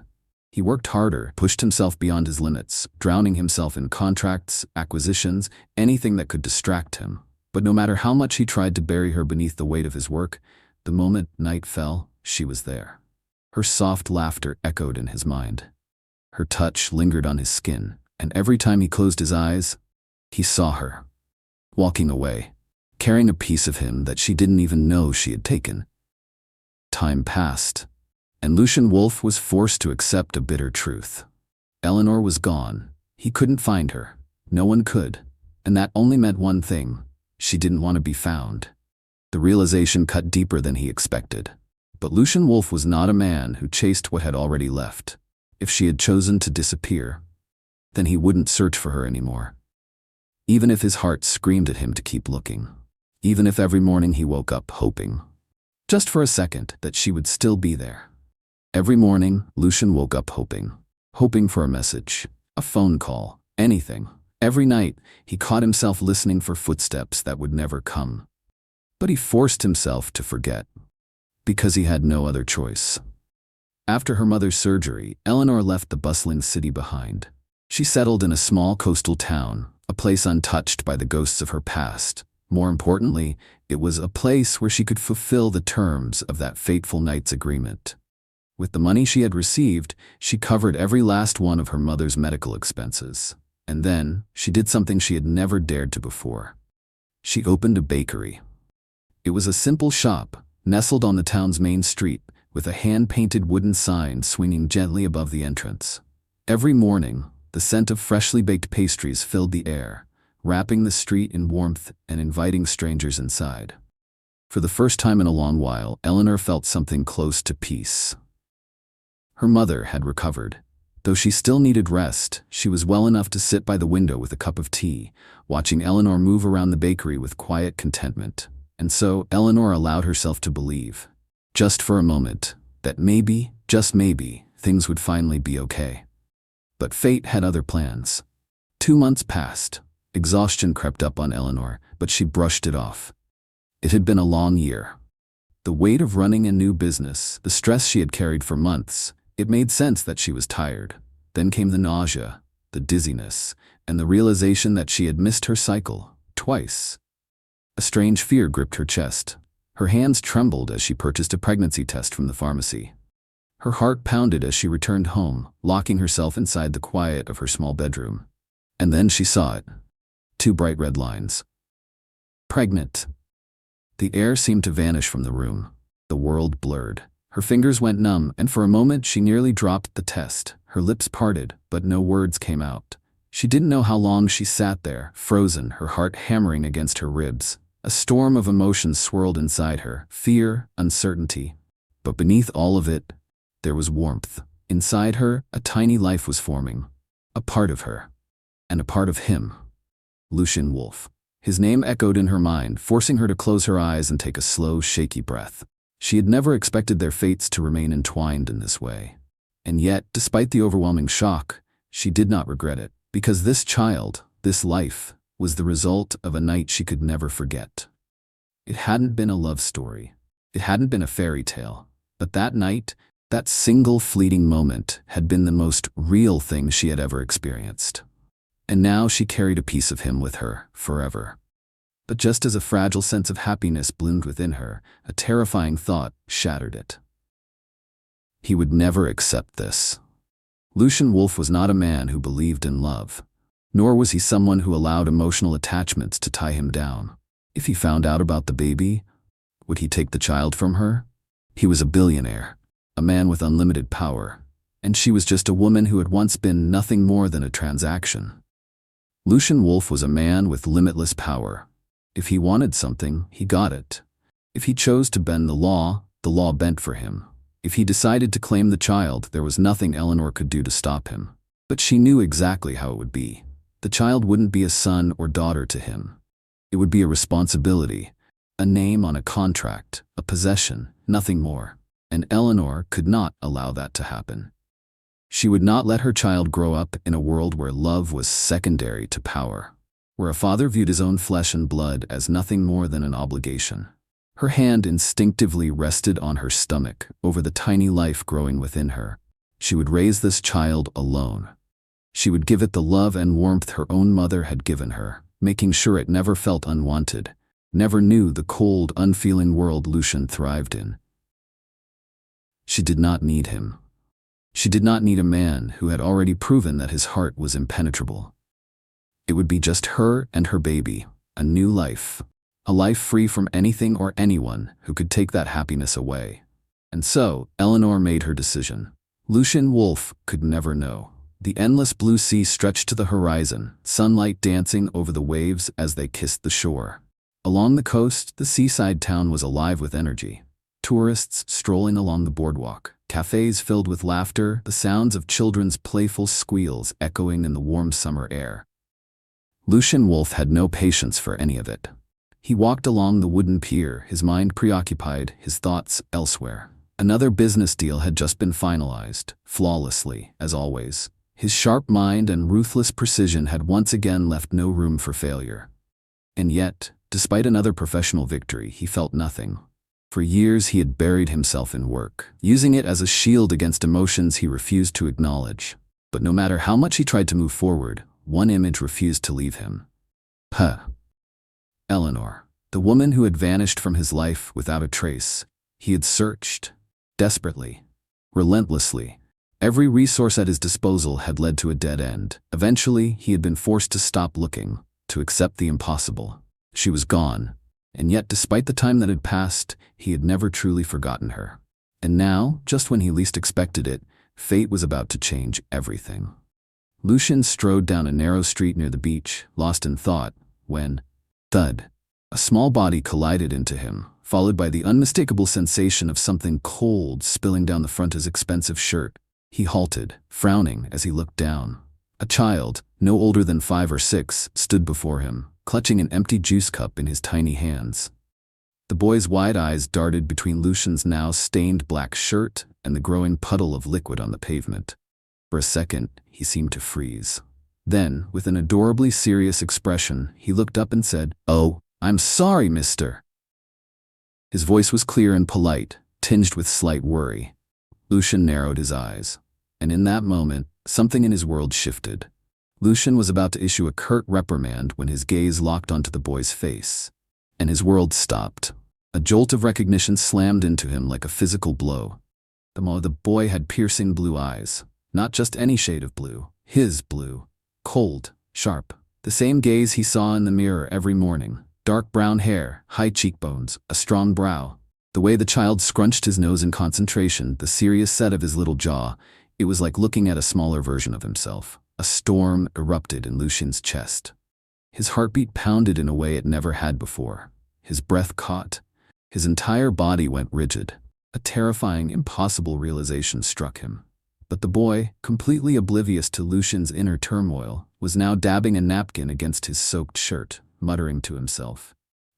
He worked harder, pushed himself beyond his limits, drowning himself in contracts, acquisitions, anything that could distract him. But no matter how much he tried to bury her beneath the weight of his work, the moment night fell, she was there. Her soft laughter echoed in his mind. Her touch lingered on his skin, and every time he closed his eyes, he saw her, walking away, carrying a piece of him that she didn't even know she had taken. Time passed, and Lucian Wolfe was forced to accept a bitter truth. Eleanor was gone. He couldn't find her. No one could. And that only meant one thing. She didn't want to be found. The realization cut deeper than he expected. But Lucian Wolfe was not a man who chased what had already left. If she had chosen to disappear, then he wouldn't search for her anymore. Even if his heart screamed at him to keep looking. Even if every morning he woke up hoping, just for a second, that she would still be there. Every morning, Lucian woke up hoping for a message, a phone call, anything. Every night, he caught himself listening for footsteps that would never come. But he forced himself to forget, because he had no other choice. After her mother's surgery, Eleanor left the bustling city behind. She settled in a small coastal town, a place untouched by the ghosts of her past. More importantly, it was a place where she could fulfill the terms of that fateful night's agreement. With the money she had received, she covered every last one of her mother's medical expenses. And then, she did something she had never dared to before. She opened a bakery. It was a simple shop, nestled on the town's main street, with a hand-painted wooden sign swinging gently above the entrance. Every morning, the scent of freshly baked pastries filled the air, wrapping the street in warmth and inviting strangers inside. For the first time in a long while, Eleanor felt something close to peace. Her mother had recovered. Though she still needed rest, she was well enough to sit by the window with a cup of tea, watching Eleanor move around the bakery with quiet contentment. And so, Eleanor allowed herself to believe, just for a moment, that maybe, just maybe, things would finally be okay. But fate had other plans. 2 months passed. Exhaustion crept up on Eleanor, but she brushed it off. It had been a long year. The weight of running a new business, the stress she had carried for months, it made sense that she was tired. Then came the nausea, the dizziness, and the realization that she had missed her cycle, twice. A strange fear gripped her chest. Her hands trembled as she purchased a pregnancy test from the pharmacy. Her heart pounded as she returned home, locking herself inside the quiet of her small bedroom. And then she saw it. 2 bright red lines. Pregnant. The air seemed to vanish from the room. The world blurred. Her fingers went numb, and for a moment she nearly dropped the test. Her lips parted, but no words came out. She didn't know how long she sat there, frozen, her heart hammering against her ribs. A storm of emotions swirled inside her, fear, uncertainty. But beneath all of it, there was warmth. Inside her, a tiny life was forming. A part of her. And a part of him. Lucian Wolfe. His name echoed in her mind, forcing her to close her eyes and take a slow, shaky breath. She had never expected their fates to remain entwined in this way. And yet, despite the overwhelming shock, she did not regret it, because this child, this life, was the result of a night she could never forget. It hadn't been a love story. It hadn't been a fairy tale. But that night, that single fleeting moment, had been the most real thing she had ever experienced. And now she carried a piece of him with her, forever. But just as a fragile sense of happiness bloomed within her, a terrifying thought shattered it. He would never accept this. Lucian Wolfe was not a man who believed in love, nor was he someone who allowed emotional attachments to tie him down. If he found out about the baby, would he take the child from her? He was a billionaire, a man with unlimited power, and she was just a woman who had once been nothing more than a transaction. Lucian Wolfe was a man with limitless power. If he wanted something, he got it. If he chose to bend the law bent for him. If he decided to claim the child, there was nothing Eleanor could do to stop him. But she knew exactly how it would be. The child wouldn't be a son or daughter to him. It would be a responsibility, a name on a contract, a possession, nothing more. And Eleanor could not allow that to happen. She would not let her child grow up in a world where love was secondary to power, where a father viewed his own flesh and blood as nothing more than an obligation. Her hand instinctively rested on her stomach over the tiny life growing within her. She would raise this child alone. She would give it the love and warmth her own mother had given her, making sure it never felt unwanted, never knew the cold, unfeeling world Lucian thrived in. She did not need him. She did not need a man who had already proven that his heart was impenetrable. It would be just her and her baby, a new life, a life free from anything or anyone who could take that happiness away. And so, Eleanor made her decision. Lucian Wolfe could never know. The endless blue sea stretched to the horizon, sunlight dancing over the waves as they kissed the shore. Along the coast, the seaside town was alive with energy. Tourists strolling along the boardwalk, cafes filled with laughter, the sounds of children's playful squeals echoing in the warm summer air. Lucian Wolfe had no patience for any of it. He walked along the wooden pier, his mind preoccupied, his thoughts elsewhere. Another business deal had just been finalized, flawlessly, as always. His sharp mind and ruthless precision had once again left no room for failure. And yet, despite another professional victory, he felt nothing. For years he had buried himself in work, using it as a shield against emotions he refused to acknowledge. But no matter how much he tried to move forward, one image refused to leave him. Eleanor, the woman who had vanished from his life without a trace. He had searched, desperately, relentlessly. Every resource at his disposal had led to a dead end. Eventually, he had been forced to stop looking, to accept the impossible. She was gone. And yet, despite the time that had passed, he had never truly forgotten her. And now, just when he least expected it, fate was about to change everything. Lucian strode down a narrow street near the beach, lost in thought, when, thud, a small body collided into him, followed by the unmistakable sensation of something cold spilling down the front of his expensive shirt. He halted, frowning as he looked down. A child, no older than 5 or 6, stood before him, clutching an empty juice cup in his tiny hands. The boy's wide eyes darted between Lucian's now stained black shirt and the growing puddle of liquid on the pavement. For a second, he seemed to freeze. Then, with an adorably serious expression, he looked up and said, "Oh, I'm sorry, mister." His voice was clear and polite, tinged with slight worry. Lucian narrowed his eyes. And in that moment, something in his world shifted. Lucian was about to issue a curt reprimand when his gaze locked onto the boy's face. And his world stopped. A jolt of recognition slammed into him like a physical blow. The boy had piercing blue eyes. Not just any shade of blue. His blue. Cold, sharp. The same gaze he saw in the mirror every morning. Dark brown hair, high cheekbones, a strong brow. The way the child scrunched his nose in concentration, the serious set of his little jaw, it was like looking at a smaller version of himself. A storm erupted in Lucian's chest. His heartbeat pounded in a way it never had before. His breath caught. His entire body went rigid. A terrifying, impossible realization struck him. But the boy, completely oblivious to Lucian's inner turmoil, was now dabbing a napkin against his soaked shirt, muttering to himself.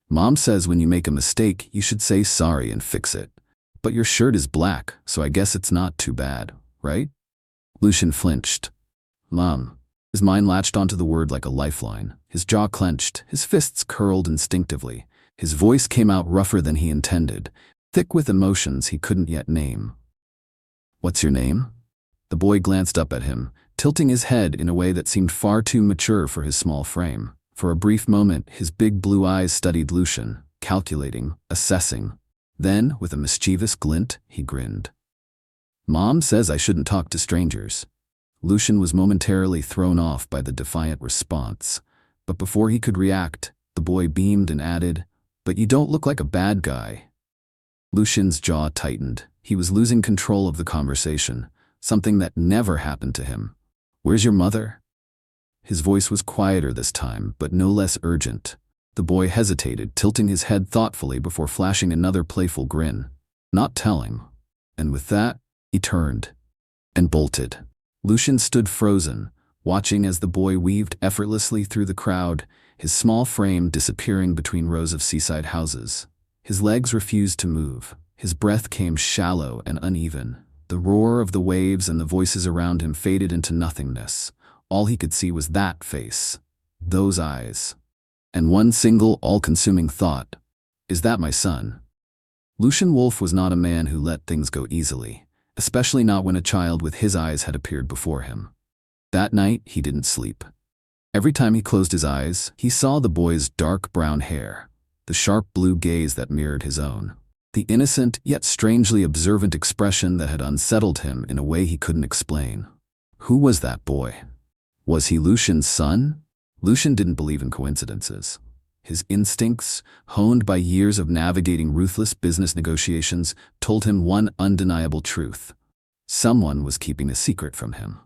"Mom says when you make a mistake, you should say sorry and fix it. But your shirt is black, so I guess it's not too bad, right?" Lucian flinched. "Mom." His mind latched onto the word like a lifeline. His jaw clenched, his fists curled instinctively. His voice came out rougher than he intended, thick with emotions he couldn't yet name. "What's your name?" The boy glanced up at him, tilting his head in a way that seemed far too mature for his small frame. For a brief moment, his big blue eyes studied Lucian, calculating, assessing. Then, with a mischievous glint, he grinned. "Mom says I shouldn't talk to strangers." Lucian was momentarily thrown off by the defiant response, but before he could react, the boy beamed and added, "But you don't look like a bad guy." Lucian's jaw tightened. He was losing control of the conversation, something that never happened to him. "Where's your mother?" His voice was quieter this time, but no less urgent. The boy hesitated, tilting his head thoughtfully before flashing another playful grin. "Not telling." And with that, he turned and bolted. Lucian stood frozen, watching as the boy weaved effortlessly through the crowd, his small frame disappearing between rows of seaside houses. His legs refused to move. His breath came shallow and uneven. The roar of the waves and the voices around him faded into nothingness. All he could see was that face, those eyes, and one single all-consuming thought: is that my son? Lucian Wolfe was not a man who let things go easily, especially not when a child with his eyes had appeared before him. That night, he didn't sleep. Every time he closed his eyes, he saw the boy's dark brown hair, the sharp blue gaze that mirrored his own, the innocent yet strangely observant expression that had unsettled him in a way he couldn't explain. Who was that boy? Was he Lucian's son? Lucian didn't believe in coincidences. His instincts, honed by years of navigating ruthless business negotiations, told him one undeniable truth: someone was keeping a secret from him.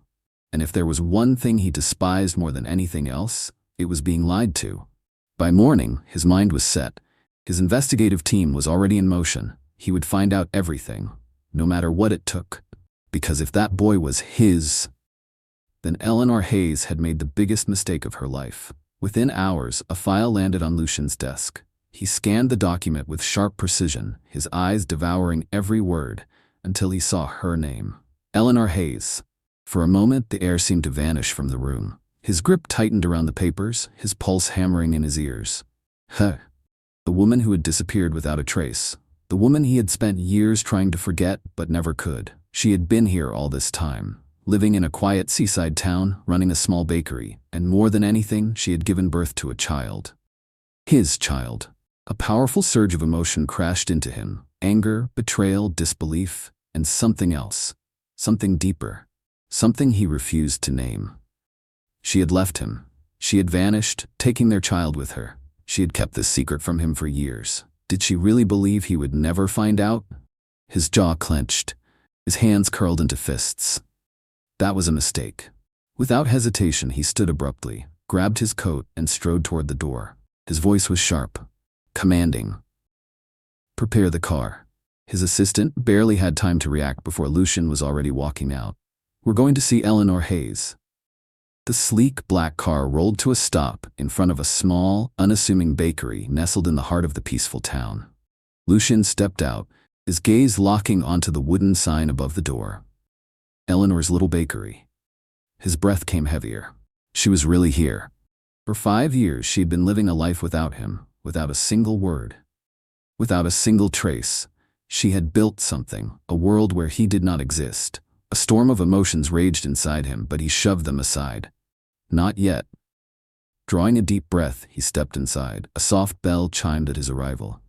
And if there was one thing he despised more than anything else, it was being lied to. By morning, his mind was set. His investigative team was already in motion. He would find out everything, no matter what it took. Because if that boy was his, then Eleanor Hayes had made the biggest mistake of her life. Within hours, a file landed on Lucian's desk. He scanned the document with sharp precision, his eyes devouring every word, until he saw her name: Eleanor Hayes. For a moment, the air seemed to vanish from the room. His grip tightened around the papers, his pulse hammering in his ears. The woman who had disappeared without a trace. The woman he had spent years trying to forget but never could. She had been here all this time, living in a quiet seaside town, running a small bakery, and more than anything, she had given birth to a child. His child. A powerful surge of emotion crashed into him: anger, betrayal, disbelief, and something else. Something deeper. Something he refused to name. She had left him. She had vanished, taking their child with her. She had kept this secret from him for years. Did she really believe he would never find out? His jaw clenched. His hands curled into fists. That was a mistake. Without hesitation, he stood abruptly, grabbed his coat, and strode toward the door. His voice was sharp, commanding. "Prepare the car." His assistant barely had time to react before Lucian was already walking out. "We're going to see Eleanor Hayes." The sleek black car rolled to a stop in front of a small, unassuming bakery nestled in the heart of the peaceful town. Lucian stepped out, his gaze locking onto the wooden sign above the door. Eleanor's little bakery. His breath came heavier. She was really here. For 5 years, she had been living a life without him, without a single word, without a single trace. She had built something, a world where he did not exist. A storm of emotions raged inside him, but he shoved them aside. Not yet. Drawing a deep breath, he stepped inside. A soft bell chimed at his arrival.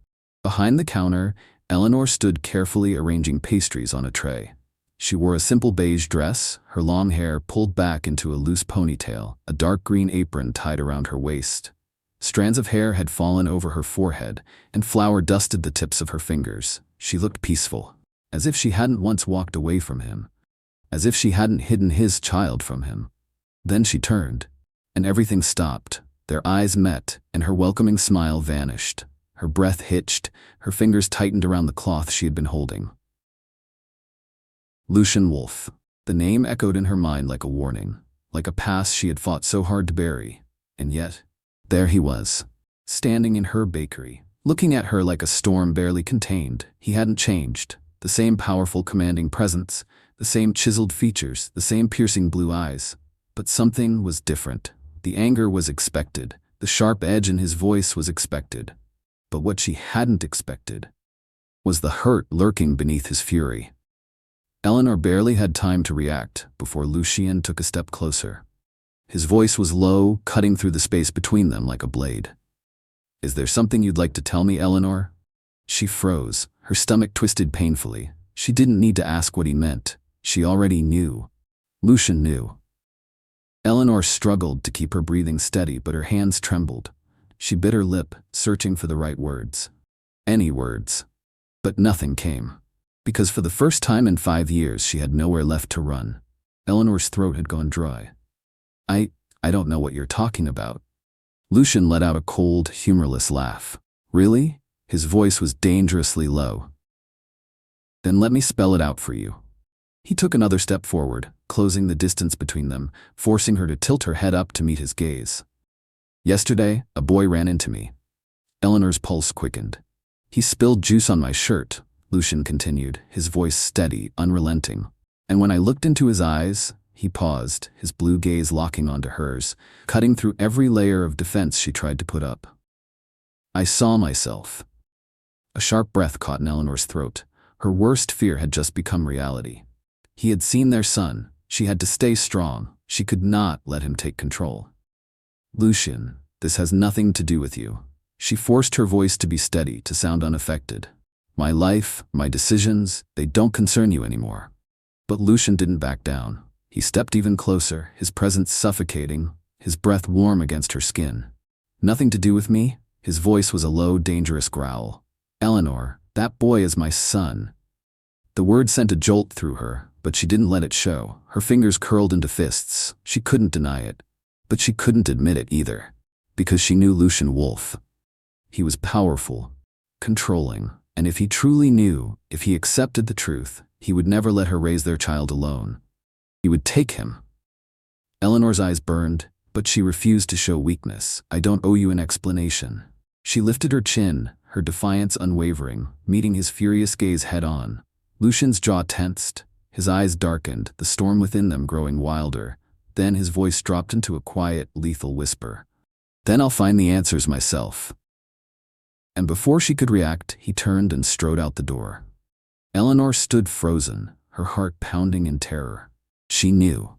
Behind the counter, Eleanor stood carefully arranging pastries on a tray. She wore a simple beige dress, her long hair pulled back into a loose ponytail, a dark green apron tied around her waist. Strands of hair had fallen over her forehead, and flour dusted the tips of her fingers. She looked peaceful, as if she hadn't once walked away from him, as if she hadn't hidden his child from him. Then she turned, and everything stopped. Their eyes met, and her welcoming smile vanished. Her breath hitched, her fingers tightened around the cloth she had been holding. Lucian Wolfe. The name echoed in her mind like a warning, like a past she had fought so hard to bury. And yet, there he was, standing in her bakery, looking at her like a storm barely contained. He hadn't changed. The same powerful, commanding presence, the same chiseled features, the same piercing blue eyes. But something was different. The anger was expected. The sharp edge in his voice was expected. But what she hadn't expected was the hurt lurking beneath his fury. Eleanor barely had time to react before Lucian took a step closer. His voice was low, cutting through the space between them like a blade. "Is there something you'd like to tell me, Eleanor?" She froze, her stomach twisted painfully. She didn't need to ask what he meant. She already knew. Lucian knew. Eleanor struggled to keep her breathing steady, but her hands trembled. She bit her lip, searching for the right words. Any words. But nothing came. Because for the first time in 5 years, she had nowhere left to run. Eleanor's throat had gone dry. I don't know what you're talking about. Lucian let out a cold, humorless laugh. Really? His voice was dangerously low. Then let me spell it out for you. He took another step forward, closing the distance between them, forcing her to tilt her head up to meet his gaze. Yesterday, a boy ran into me. Eleanor's pulse quickened. He spilled juice on my shirt, Lucian continued, his voice steady, unrelenting. And when I looked into his eyes, he paused, his blue gaze locking onto hers, cutting through every layer of defense she tried to put up. I saw myself. A sharp breath caught in Eleanor's throat. Her worst fear had just become reality. He had seen their son. She had to stay strong. She could not let him take control. Lucian, this has nothing to do with you. She forced her voice to be steady, to sound unaffected. My life, my decisions, they don't concern you anymore. But Lucian didn't back down. He stepped even closer, his presence suffocating, his breath warm against her skin. Nothing to do with me? His voice was a low, dangerous growl. Eleanor, that boy is my son. The word sent a jolt through her, but she didn't let it show. Her fingers curled into fists. She couldn't deny it. But she couldn't admit it either. Because she knew Lucian Wolfe. He was powerful, controlling, and if he truly knew, if he accepted the truth, he would never let her raise their child alone. He would take him. Eleanor's eyes burned, but she refused to show weakness. I don't owe you an explanation. She lifted her chin, her defiance unwavering, meeting his furious gaze head-on. Lucian's jaw tensed, his eyes darkened, the storm within them growing wilder. Then his voice dropped into a quiet, lethal whisper. Then I'll find the answers myself. And before she could react, he turned and strode out the door. Eleanor stood frozen, her heart pounding in terror. She knew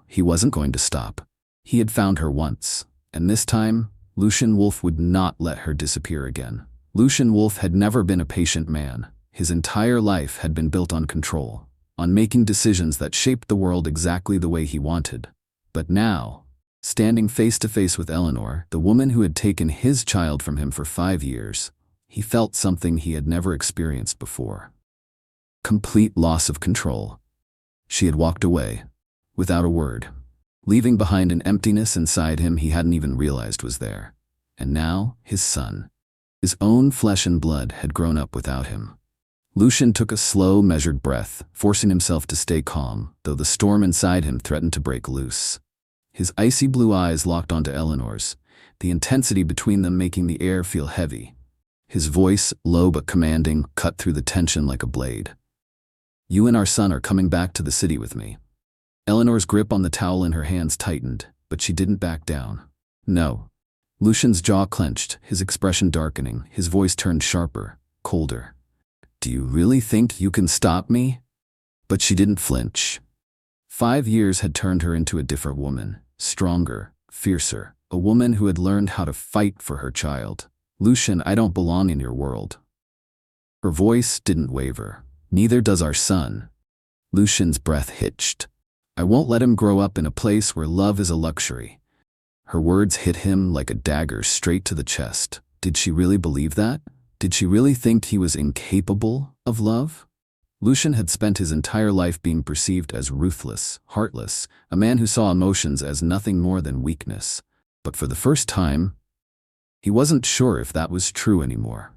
he wasn't going to stop. He had found her once, and this time, Lucian Wolfe would not let her disappear again. Lucian Wolfe had never been a patient man. His entire life had been built on control, on making decisions that shaped the world exactly the way he wanted. But now, standing face to face with Eleanor, the woman who had taken his child from him for 5 years, he felt something he had never experienced before. Complete loss of control. She had walked away, without a word, leaving behind an emptiness inside him he hadn't even realized was there. And now, his son, his own flesh and blood, had grown up without him. Lucian took a slow, measured breath, forcing himself to stay calm, though the storm inside him threatened to break loose. His icy blue eyes locked onto Eleanor's, the intensity between them making the air feel heavy. His voice, low but commanding, cut through the tension like a blade. You and our son are coming back to the city with me. Eleanor's grip on the towel in her hands tightened, but she didn't back down. No. Lucian's jaw clenched, his expression darkening, his voice turned sharper, colder. Do you really think you can stop me? But she didn't flinch. 5 years had turned her into a different woman, stronger, fiercer, a woman who had learned how to fight for her child. Lucian, I don't belong in your world. Her voice didn't waver. Neither does our son. Lucian's breath hitched. I won't let him grow up in a place where love is a luxury. Her words hit him like a dagger straight to the chest. Did she really believe that? Did she really think he was incapable of love? Lucian had spent his entire life being perceived as ruthless, heartless, a man who saw emotions as nothing more than weakness. But for the first time, he wasn't sure if that was true anymore.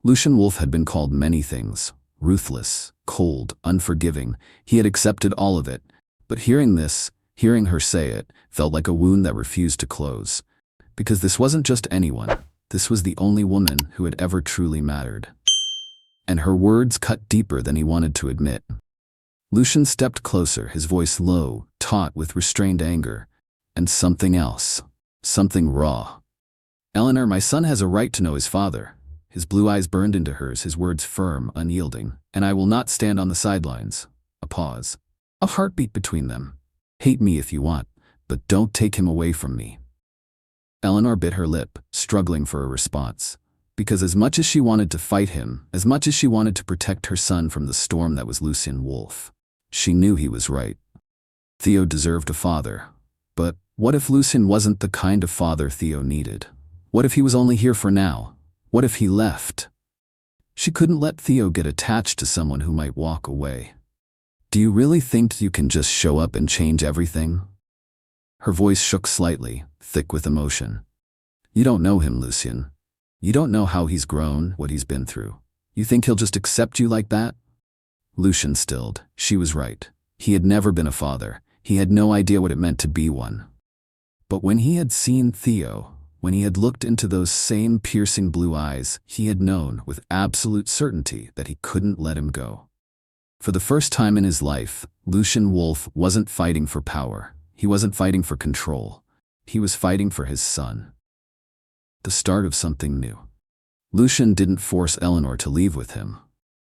Lucian Wolfe had been called many things. Ruthless, cold, unforgiving. He had accepted all of it. But hearing this, hearing her say it, felt like a wound that refused to close. Because this wasn't just anyone. This was the only woman who had ever truly mattered. And her words cut deeper than he wanted to admit. Lucian stepped closer, his voice low, taut with restrained anger. And something else. Something raw. Eleanor, my son has a right to know his father. His blue eyes burned into hers, his words firm, unyielding. And I will not stand on the sidelines. A pause. A heartbeat between them. Hate me if you want, but don't take him away from me. Eleanor bit her lip, struggling for a response. Because as much as she wanted to fight him, as much as she wanted to protect her son from the storm that was Lucian Wolfe, she knew he was right. Theo deserved a father. But what if Lucian wasn't the kind of father Theo needed? What if he was only here for now? What if he left? She couldn't let Theo get attached to someone who might walk away. Do you really think you can just show up and change everything? Her voice shook slightly, thick with emotion. You don't know him, Lucian. You don't know how he's grown, what he's been through. You think he'll just accept you like that? Lucian stilled. She was right. He had never been a father. He had no idea what it meant to be one. But when he had seen Theo, when he had looked into those same piercing blue eyes, he had known with absolute certainty that he couldn't let him go. For the first time in his life, Lucian Wolfe wasn't fighting for power. He wasn't fighting for control. He was fighting for his son. The start of something new. Lucian didn't force Eleanor to leave with him.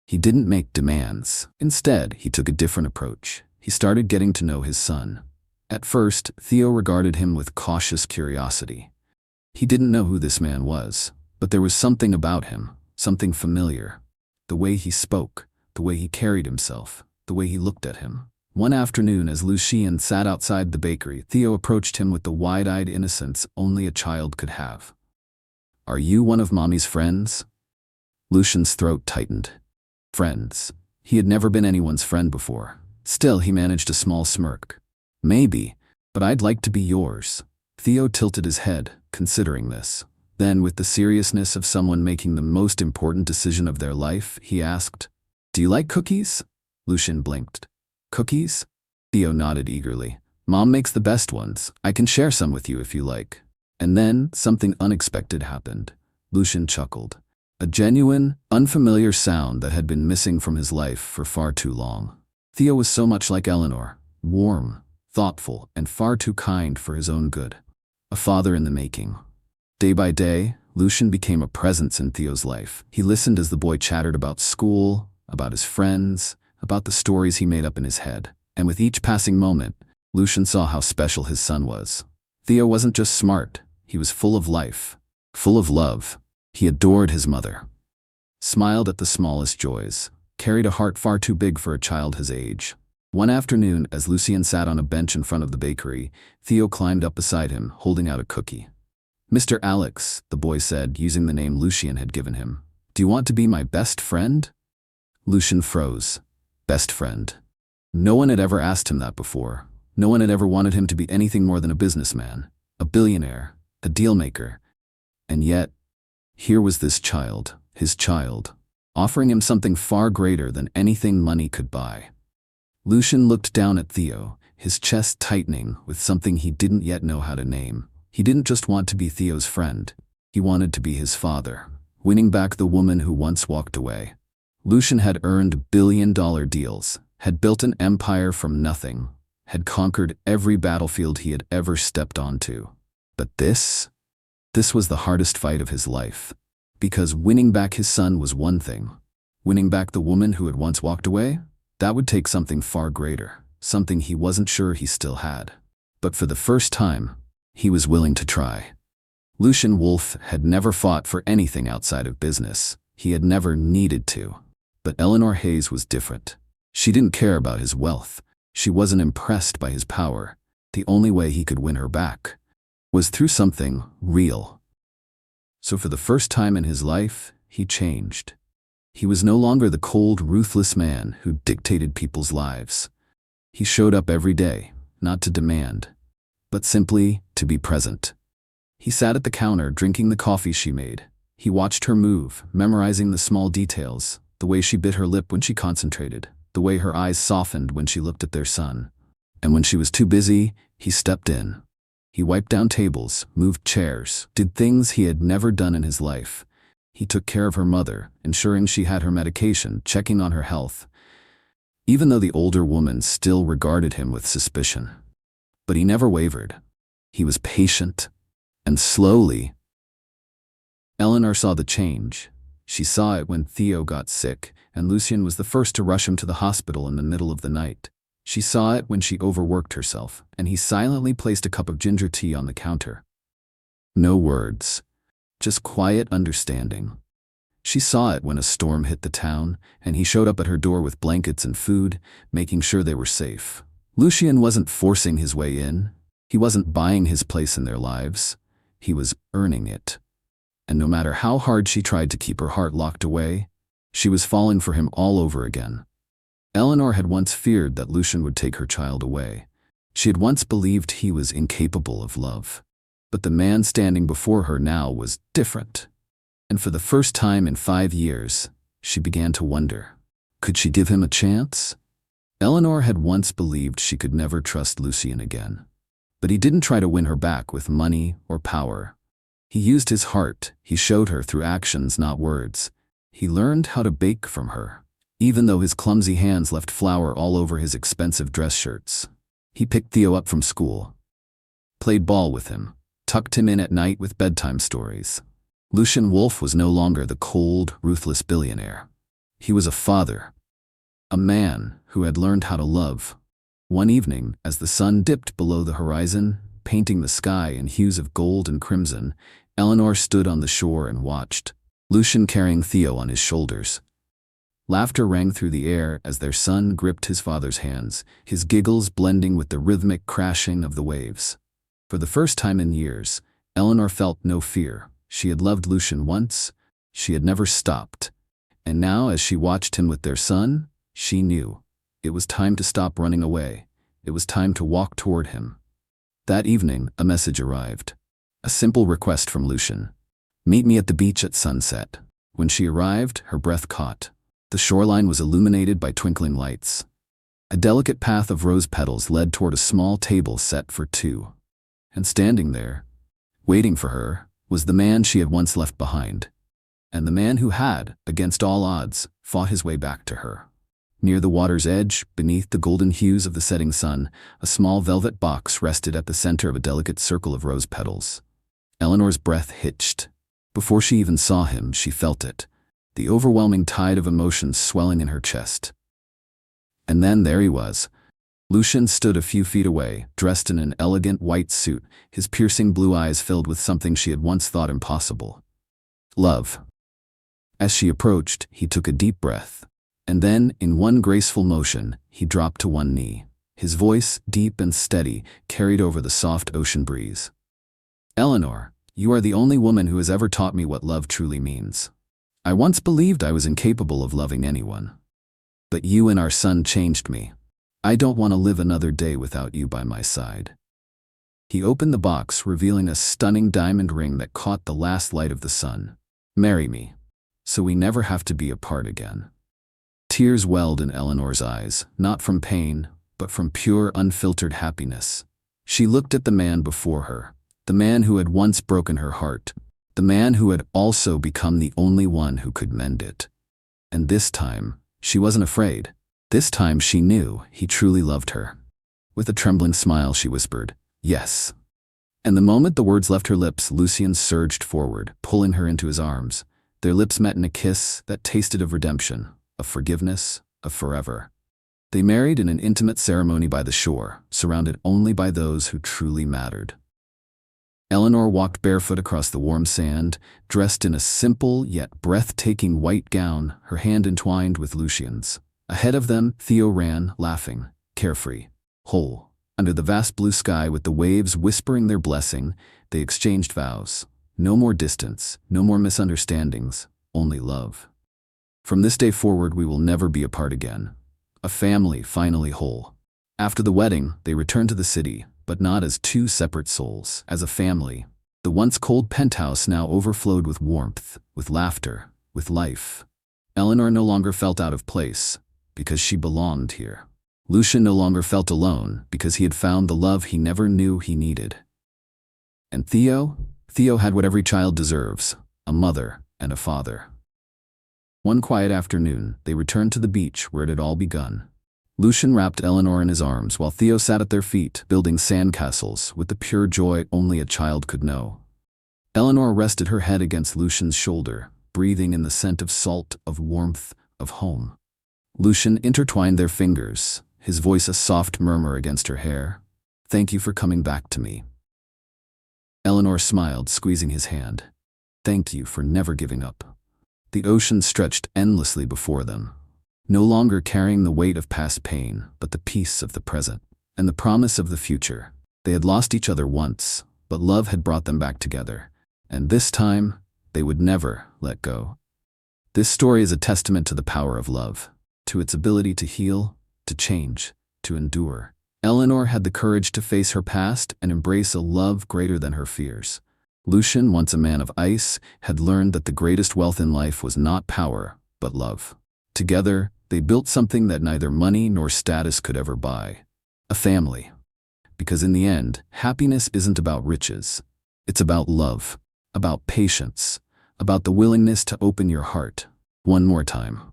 He didn't make demands. Instead, he took a different approach. He started getting to know his son. At first, Theo regarded him with cautious curiosity. He didn't know who this man was, but there was something about him, something familiar. The way he spoke, the way he carried himself, the way he looked at him. One afternoon, as Lucian sat outside the bakery, Theo approached him with the wide-eyed innocence only a child could have. Are you one of Mommy's friends? Lucian's throat tightened. Friends. He had never been anyone's friend before. Still, he managed a small smirk. Maybe, but I'd like to be yours. Theo tilted his head, considering this. Then, with the seriousness of someone making the most important decision of their life, he asked, Do you like cookies? Lucian blinked. Cookies? Theo nodded eagerly. Mom makes the best ones. I can share some with you if you like. And then, something unexpected happened. Lucian chuckled. A genuine, unfamiliar sound that had been missing from his life for far too long. Theo was so much like Eleanor, warm, thoughtful, and far too kind for his own good. A father in the making. Day by day, Lucian became a presence in Theo's life. He listened as the boy chattered about school, about his friends, about the stories he made up in his head. And with each passing moment, Lucian saw how special his son was. Theo wasn't just smart, he was full of life, full of love. He adored his mother, smiled at the smallest joys, carried a heart far too big for a child his age. One afternoon, as Lucian sat on a bench in front of the bakery, Theo climbed up beside him, holding out a cookie. Mr. Alex, the boy said, using the name Lucian had given him. Do you want to be my best friend? Lucian froze. Best friend. No one had ever asked him that before. No one had ever wanted him to be anything more than a businessman, a billionaire, a dealmaker. And yet, here was this child, his child, offering him something far greater than anything money could buy. Lucian looked down at Theo, his chest tightening with something he didn't yet know how to name. He didn't just want to be Theo's friend. He wanted to be his father, winning back the woman who once walked away. Lucian had earned billion-dollar deals, had built an empire from nothing, had conquered every battlefield he had ever stepped onto. But this was the hardest fight of his life. Because winning back his son was one thing. Winning back the woman who had once walked away? That would take something far greater, something he wasn't sure he still had. But for the first time, he was willing to try. Lucian Wolfe had never fought for anything outside of business. He had never needed to. But Eleanor Hayes was different. She didn't care about his wealth. She wasn't impressed by his power. The only way he could win her back was through something real. So for the first time in his life, he changed. He was no longer the cold, ruthless man who dictated people's lives. He showed up every day, not to demand, but simply to be present. He sat at the counter drinking the coffee she made. He watched her move, memorizing the small details, the way she bit her lip when she concentrated, the way her eyes softened when she looked at their son. And when she was too busy, he stepped in. He wiped down tables, moved chairs, did things he had never done in his life. He took care of her mother, ensuring she had her medication, checking on her health, even though the older woman still regarded him with suspicion. But he never wavered. He was patient, and slowly, Eleanor saw the change. She saw it when Theo got sick, and Lucian was the first to rush him to the hospital in the middle of the night. She saw it when she overworked herself, and he silently placed a cup of ginger tea on the counter. No words, just quiet understanding. She saw it when a storm hit the town, and he showed up at her door with blankets and food, making sure they were safe. Lucian wasn't forcing his way in. He wasn't buying his place in their lives. He was earning it. And no matter how hard she tried to keep her heart locked away, she was falling for him all over again. Eleanor had once feared that Lucian would take her child away. She had once believed he was incapable of love. But the man standing before her now was different. And for the first time in 5 years, she began to wonder, could she give him a chance? Eleanor had once believed she could never trust Lucian again. But he didn't try to win her back with money or power. He used his heart. He showed her through actions, not words. He learned how to bake from her, even though his clumsy hands left flour all over his expensive dress shirts. He picked Theo up from school, played ball with him, tucked him in at night with bedtime stories. Lucian Wolfe was no longer the cold, ruthless billionaire. He was a father, a man who had learned how to love. One evening, as the sun dipped below the horizon, painting the sky in hues of gold and crimson, Eleanor stood on the shore and watched, Lucian carrying Theo on his shoulders. Laughter rang through the air as their son gripped his father's hands, his giggles blending with the rhythmic crashing of the waves. For the first time in years, Eleanor felt no fear. She had loved Lucian once. She had never stopped. And now, as she watched him with their son, she knew. It was time to stop running away. It was time to walk toward him. That evening, a message arrived. A simple request from Lucian. Meet me at the beach at sunset. When she arrived, her breath caught. The shoreline was illuminated by twinkling lights. A delicate path of rose petals led toward a small table set for two. And standing there, waiting for her, was the man she had once left behind. And the man who had, against all odds, fought his way back to her. Near the water's edge, beneath the golden hues of the setting sun, a small velvet box rested at the center of a delicate circle of rose petals. Eleanor's breath hitched. Before she even saw him, she felt it, the overwhelming tide of emotions swelling in her chest. And then there he was. Lucian stood a few feet away, dressed in an elegant white suit, his piercing blue eyes filled with something she had once thought impossible. Love. As she approached, he took a deep breath. And then, in one graceful motion, he dropped to one knee. His voice, deep and steady, carried over the soft ocean breeze. Eleanor, you are the only woman who has ever taught me what love truly means. I once believed I was incapable of loving anyone. But you and our son changed me. I don't want to live another day without you by my side. He opened the box, revealing a stunning diamond ring that caught the last light of the sun. Marry me, so we never have to be apart again. Tears welled in Eleanor's eyes, not from pain, but from pure, unfiltered happiness. She looked at the man before her, the man who had once broken her heart, the man who had also become the only one who could mend it. And this time, she wasn't afraid. This time she knew he truly loved her. With a trembling smile, she whispered, "Yes." And the moment the words left her lips, Lucian surged forward, pulling her into his arms. Their lips met in a kiss that tasted of redemption, of forgiveness, of forever. They married in an intimate ceremony by the shore, surrounded only by those who truly mattered. Eleanor walked barefoot across the warm sand, dressed in a simple yet breathtaking white gown, her hand entwined with Lucian's. Ahead of them, Theo ran, laughing, carefree, whole. Under the vast blue sky with the waves whispering their blessing, they exchanged vows. No more distance, no more misunderstandings, only love. From this day forward, we will never be apart again. A family finally whole. After the wedding, they returned to the city, but not as two separate souls, as a family. The once cold penthouse now overflowed with warmth, with laughter, with life. Eleanor no longer felt out of place, because she belonged here. Lucian no longer felt alone, because he had found the love he never knew he needed. And Theo had what every child deserves, a mother and a father. One quiet afternoon, they returned to the beach where it had all begun. Lucian wrapped Eleanor in his arms while Theo sat at their feet, building sandcastles with the pure joy only a child could know. Eleanor rested her head against Lucian's shoulder, breathing in the scent of salt, of warmth, of home. Lucian intertwined their fingers, his voice a soft murmur against her hair. "Thank you for coming back to me." Eleanor smiled, squeezing his hand. "Thank you for never giving up." The ocean stretched endlessly before them, no longer carrying the weight of past pain, but the peace of the present. and the promise of the future. They had lost each other once, but love had brought them back together. And this time, they would never let go. This story is a testament to the power of love, to its ability to heal, to change, to endure. Eleanor had the courage to face her past and embrace a love greater than her fears. Lucian, once a man of ice, had learned that the greatest wealth in life was not power, but love. Together, they built something that neither money nor status could ever buy: a family. Because in the end, happiness isn't about riches. It's about love, about patience, about the willingness to open your heart. One more time.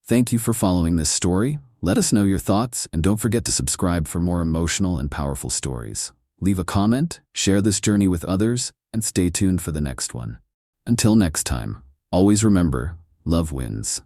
Thank you for following this story. Let us know your thoughts, and don't forget to subscribe for more emotional and powerful stories. Leave a comment, share this journey with others, and stay tuned for the next one. Until next time, always remember, love wins.